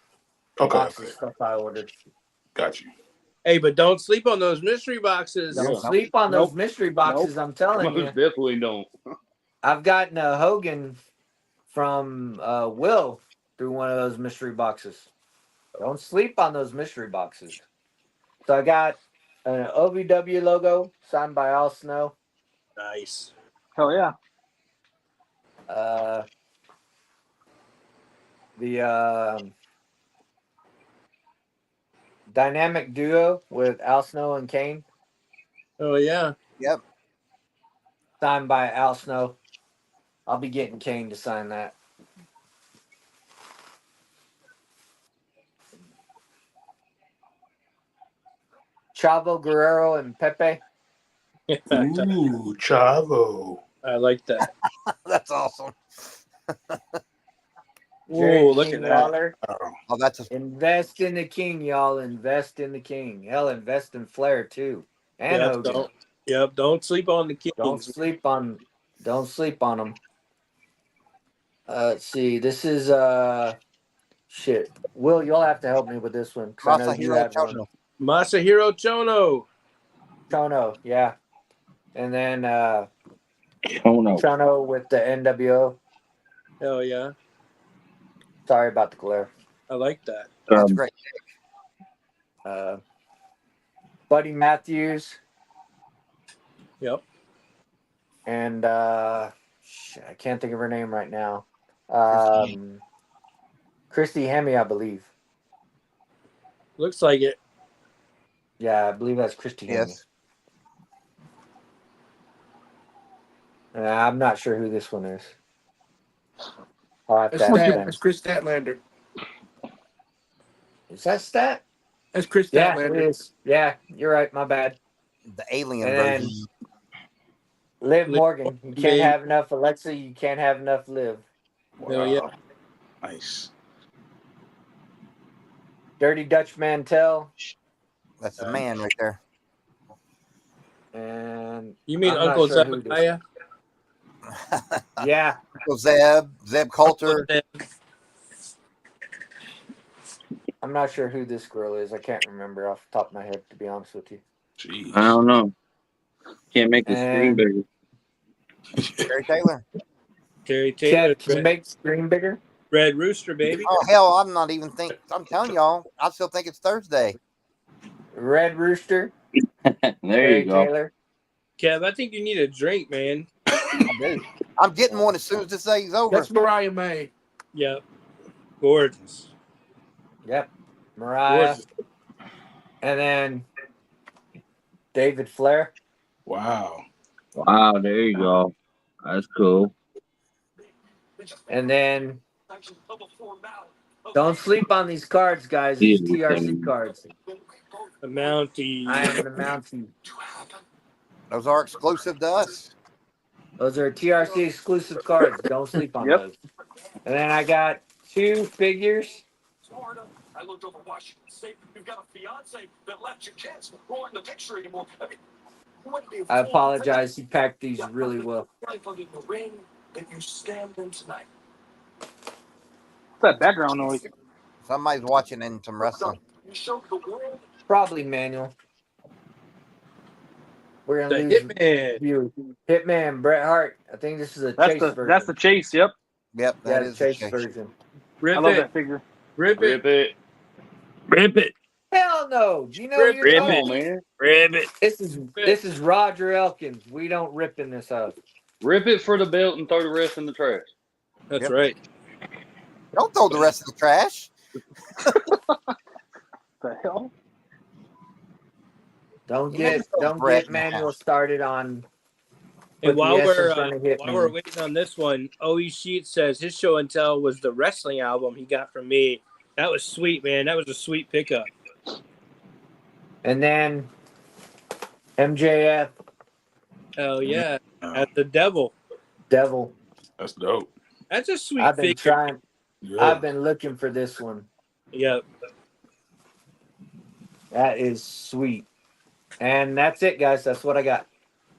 Okay, Box of stuff I ordered. got you. Hey, but don't sleep on those mystery boxes. Don't Yeah. sleep on those Nope. mystery boxes. I'm telling you. Most definitely don't. I've gotten a Hogan from Will through one of those mystery boxes. Don't sleep on those mystery boxes. So I got an OVW logo signed by Al Snow. Nice. Hell yeah. The Dynamic Duo with Al Snow and Kane, Oh, yeah. Yep. signed by Al Snow. I'll be getting Kane to sign that. Chavo Guerrero and Pepe. Ooh, Chavo. I like that. That's awesome. Jared Ooh, look King at that. Lawler. Oh, that's a Invest in the King, y'all. Invest in the King. Hell, invest in Flair too. And Yep, Hogan. don't sleep on the Kings. Don't sleep on them. Let's see. This is shit. Will, you'll have to help me with this one because I know you Masahiro have one. Chono. Masahiro Chono. Chono, yeah. And then Chono. Chono with the NWO. Hell yeah. Sorry about the glare. I like that. That's great. Buddy Matthews Yep. and shit, I can't think of her name right now. Christy Hemme, I believe. Looks like it. Yeah, I believe that's Christy Hemme. Yes. I'm not sure who this one is. I'll have to That's, ask Stat, them. that's Chris Statlander. Is that Stat? That's Chris Yeah, Statlander. it is. Yeah, you're right. My bad. The alien And version. then Liv Morgan. You can't Babe. have enough Alexa. You can't have enough Liv. Hell yeah. Nice. Dirty Dutch Mantel. That's the man right there. And You mean I'm not Uncle sure who this Zebediah? yeah, Uncle Zeb Coulter. I'm not sure who this girl is. I can't remember off the top of my head, to be honest with you. Jeez. I don't know. Can't make the screen And- bigger. Terry Taylor. Terry Taylor. Chad, can you make the screen bigger? Red Rooster, baby. Oh hell, I'm not even think. I'm telling y'all, I still think it's Thursday. Red Rooster. There Terry you go. Taylor. Kev, I think you need a drink, man. I'm getting one as soon as this thing's over. That's Mariah May. Yep. Gorgeous. Yep. Mariah. Gorgeous. And then David Flair. Wow. Wow, there you go. That's cool. And then Don't sleep on these cards, guys. It's TRC cards. The Mountie. I am the Mountie. Those are exclusive to us. Those are TRC exclusive cards. Don't sleep on those. And then I got 2 figures. I looked over Washington State. You've got a fiance that left your kids who aren't in the picture anymore. I apologize. He packed these really well. The ring that you stand in tonight. What's that background noise? Somebody's watching in some wrestling. You showed the world. Probably manual. We're The gonna lose Hitman. viewers. Hitman, Bret Hart. I think this is a chase version. That's the chase. Yep. Yep, that is the chase chase version. Rip I love it. that figure. Rip it. Rip it. Rip it. Hell no! Do you know Rip who you're Rip Come talking on, to? man. Rip it. This is Roger Elkins. We don't rip in this house. Rip it for the belt and throw the rest in the trash. That's Yep. right. Don't throw the rest of the trash. The hell? Don't You get never throw Bret in the Manuel house. started on. And while the we're S's gonna hit while me. we're waiting on this one, OE Sheet says his show and tell was the wrestling album he got from me. That was sweet, man. That was a sweet pickup. And then MJF Oh yeah, at the Devil. Devil. That's dope. That's a sweet I've been figure. trying. Yeah. I've been looking for this one. Yep. That is sweet. And that's it, guys. That's what I got.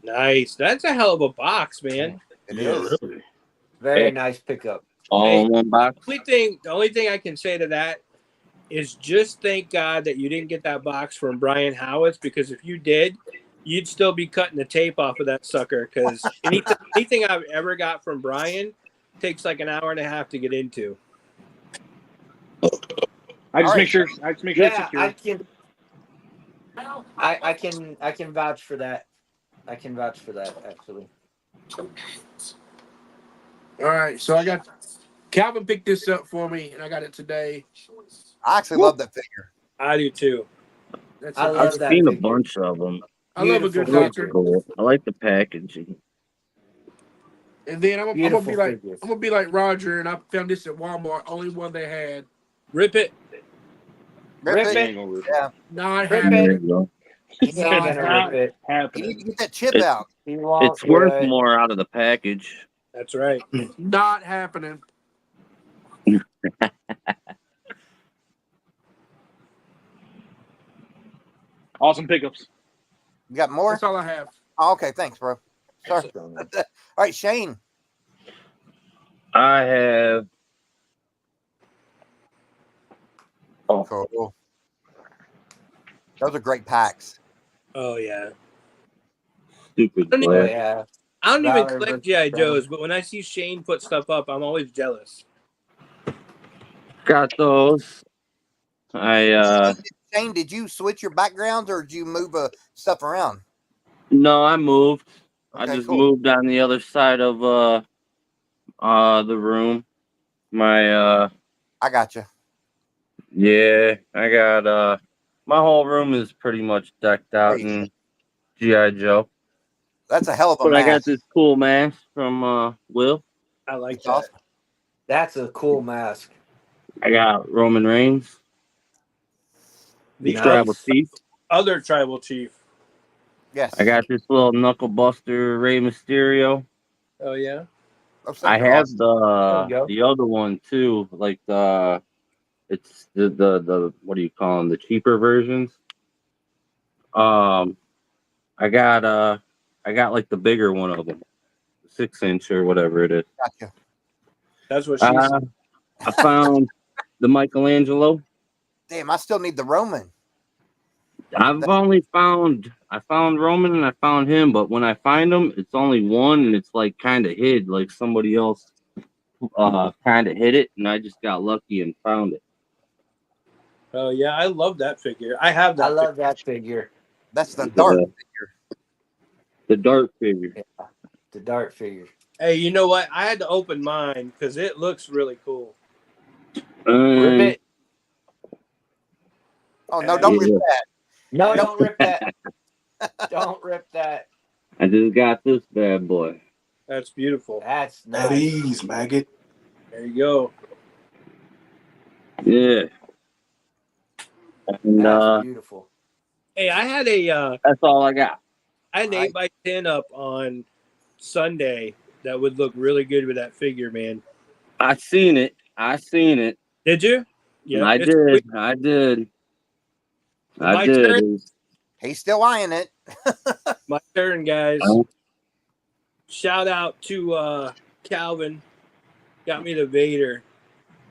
Nice. That's a hell of a box, man. It Yeah, is. really. Very Hey. nice pickup. All Hey. in one box. The only thing I can say to that is just thank God that you didn't get that box from Brian Howitz, because if you did, you'd still be cutting the tape off of that sucker. Because anything I've ever got from Brian takes like an hour and a half to get into. I just All make sure. right. I just make sure it's Yeah, secure. I can vouch for that. I can vouch for that actually. All right, so I got Calvin picked this up for me, and I got it today. I actually love that figure. I do too. That's I it. love I've that seen a figure. bunch of them. I love a good Beautiful Looks doctor. cool. I like the packaging. And then I'm gonna Beautiful be like figures. I'm gonna be like Roger, and I found this at Walmart, only one they had. Rip it. Rip Rip He it. ain't gonna rip it. Yeah. Not Rip happening. There you go. He's Said not it's gonna not rip it. You need happening. to get that chip It's- out. He won't It's do worth it. more out of the package. That's right. Not happening. Awesome pickups. You got more? That's all I have. Oh, okay, thanks, bro. Sorry. All right, Shane. I have. Oh, Cool. Those are great packs. Oh yeah. stupid I don't Oh glass. yeah. I don't even Valor collect versus GI Brown. Joes, but when I see Shane put stuff up, I'm always jealous. Got those. Shane, did you switch your backgrounds or did you move stuff around? No, I moved. I Okay, just cool. moved on the other side of the room. My I got you. yeah, I got my whole room is pretty much decked out There you in GI Joe. That's a hell of a But I got mask. this cool mask from Will. I like It's that. awesome. That's a cool mask. I got Roman Reigns, The Nice. Tribal Chief. other tribal chief. Yes. I got this little knuckle buster Rey Mysterio. Oh yeah. Those things I are have awesome. There you go. the other one too, like it's the what do you call them? The cheaper versions. I got like the bigger one of them, 6-inch or whatever it is. Gotcha. That's what she said. I found the Michelangelo. Damn, I still need the Roman. I found Roman and I found him, but when I find him, it's only one and it's like kind of hid, like somebody else kind of hid it, and I just got lucky and found it. Oh yeah, I love that figure. I have that. I love that figure. That's the dark The- figure. The dark figure. The dart figure. Hey, you know what? I had to open mine because it looks really cool. Rip it. Oh no, don't rip Yeah. that. No, don't rip that. Don't rip that. I just got this bad boy. That's beautiful. That's At nice. ease, maggot. There you go. Yeah. And That's beautiful. Hey, I had a that's all I got. I had an 8x10 up on Sunday that would look really good with that figure, man. I seen it. Did you? Yep. I It's did. sweet. I did. I My did. turn. He's still eyeing it. My turn, guys. Oh. Shout out to Calvin. Got me the Vader.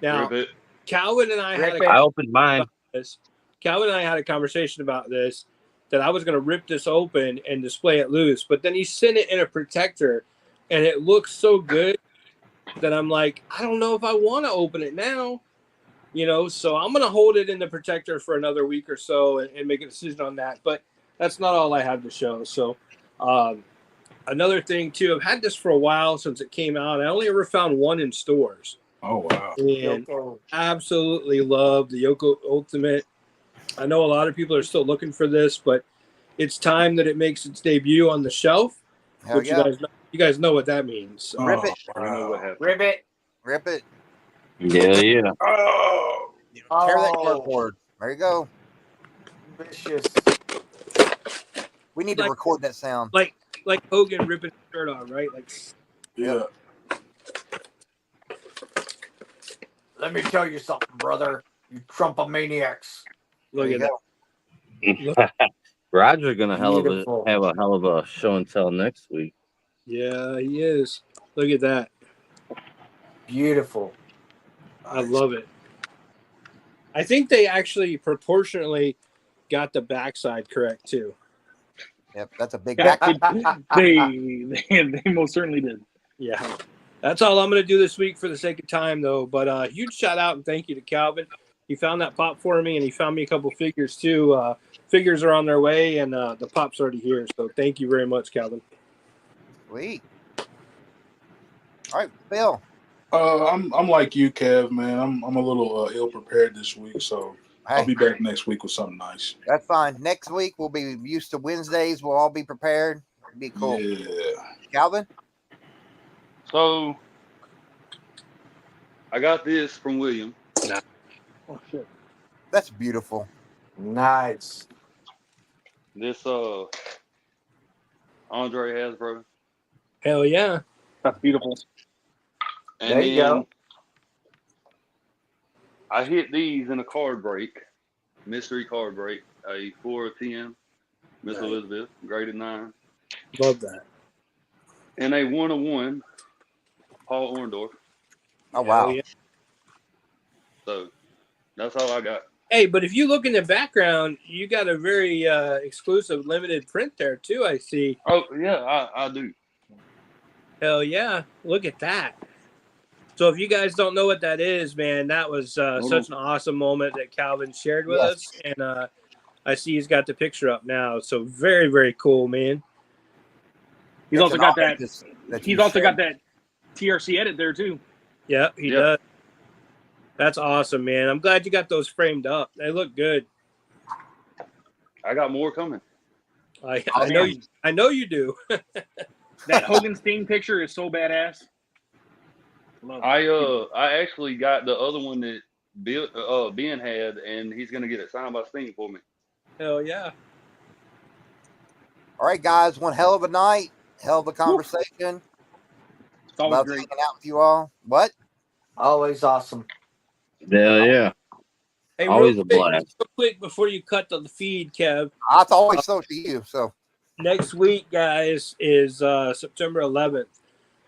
Now, Rip it. Calvin and I had Rip a it. I opened mine. this. Calvin and I had a conversation about this, that I was going to rip this open and display it loose, but then he sent it in a protector, and it looks so good that I'm like, I don't know if I want to open it now, so I'm going to hold it in the protector for another week or so and make a decision on that. But that's not all I have to show. So another thing too, I've had this for a while since it came out. I only ever found one in stores. Oh wow. And Yoko. absolutely love the Yoko Ultimate. I know a lot of people are still looking for this, but it's time that it makes its debut on the shelf. Hell Which yeah. you guys know what that means. So. Rip it. We know what happened. Rip it. Rip it. Yeah. Oh. Tear that Oh. cardboard. There you go. Vicious. We need to Like- record that sound. Like Hogan ripping his shirt off, right? Like, Yeah. Let me tell you something, brother. You Trumpomaniacs. look There at you that. go. Roger's gonna Beautiful. have a hell of a show and tell next week. Yeah, he is. Look at that. Beautiful. I love it. I think they actually proportionately got the backside correct too. Yep, that's a big Yeah, back. they most certainly did. Yeah. That's all I'm going to do this week for the sake of time, though. But huge shout out and thank you to Calvin. He found that pop for me, and he found me a couple figures too. Figures are on their way, and the pop's already here. So thank you very much, Calvin. Sweet. All right, Bill. I'm like you, Kev, man. I'm a little ill prepared this week, so I'll Hey, be back next week with something nice. that's fine. Next week we'll be used to Wednesdays. We'll all be prepared. It'll be cool. Yeah. Calvin. So I got this from William. Oh shit. That's beautiful. Nice. This Andre Hasbro. Hell yeah. That's beautiful. And There you go. I hit these in a card break, mystery card break, a 4 of 10, Miss Nice. Elizabeth, graded 9, Love that. and a 1 of 1, Paul Orndorff. Oh wow. Hell yeah. So that's all I got. Hey, but if you look in the background, you got a very exclusive limited print there too, I see. Oh yeah, I do. Hell yeah. Look at that. So if you guys don't know what that is, man, that was such an awesome moment that Calvin shared with Yes. us. And I see he's got the picture up now. So very, very cool, man. He's That's also an got honor that. just that He's you also got shared. that TRC edit there too. Yep, he Yep. does. That's awesome, man. I'm glad you got those framed up. They look good. I got more coming. I Oh, know man. you. I know you do. That Hogan Sting picture is so badass. Love it. I actually got the other one that Ben had, and he's gonna get it signed by Sting for me. Hell yeah. All right, guys. One hell of a night. Hell of a conversation. It's always Love great. hanging out with you all. What? Always awesome. Hell yeah. Hey, Always real a quick, blast. real quick before you cut the feed, Kev. It's always so to you. So Next week, guys, is September 11th,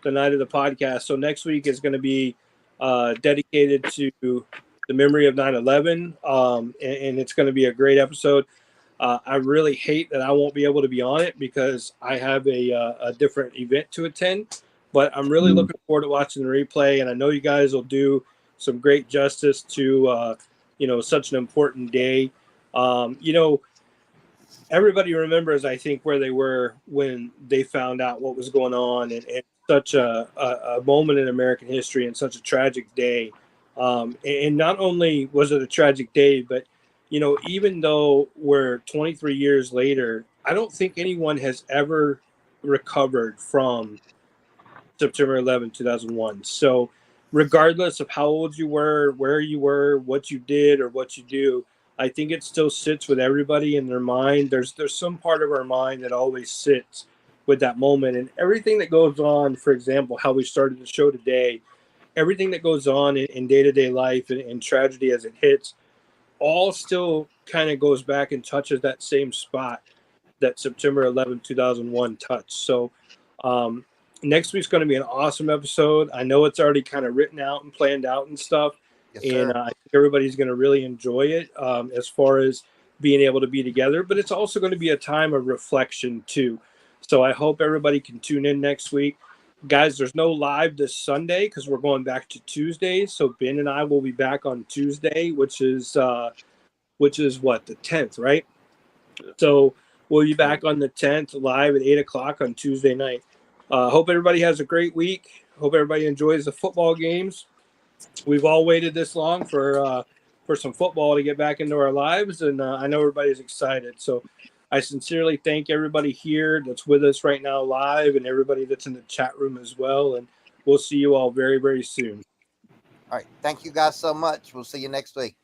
the night of the podcast. So next week is going to be dedicated to the memory of 9/11, and it's going to be a great episode. I really hate that I won't be able to be on it because I have a different event to attend. But I'm really looking forward to watching the replay, and I know you guys will do some great justice to such an important day. Everybody remembers, I think, where they were when they found out what was going on, and such a moment in American history and such a tragic day. And not only was it a tragic day, but even though we're 23 years later, I don't think anyone has ever recovered from September 11, 2001. So regardless of how old you were, where you were, what you did, or what you do, I think it still sits with everybody in their mind. There's some part of our mind that always sits with that moment, and everything that goes on. For example, how we started the show today, everything that goes on in day-to-day life and tragedy as it hits, all still kind of goes back and touches that same spot that September 11th, 2001 touched. So next week's going to be an awesome episode. I know it's already kind of written out and planned out and stuff. Yes, And sir. I think everybody's going to really enjoy it as far as being able to be together. But it's also going to be a time of reflection, too. So I hope everybody can tune in next week. Guys, there's no live this Sunday because we're going back to Tuesdays. So Ben and I will be back on Tuesday, which is what, the 10th, right? So we'll be back on the 10th live at 8 o'clock on Tuesday night. Hope everybody has a great week. Hope everybody enjoys the football games. We've all waited this long for some football to get back into our lives, and I know everybody's excited. So I sincerely thank everybody here that's with us right now live and everybody that's in the chat room as well. And we'll see you all very, very soon. All right. Thank you guys so much. We'll see you next week.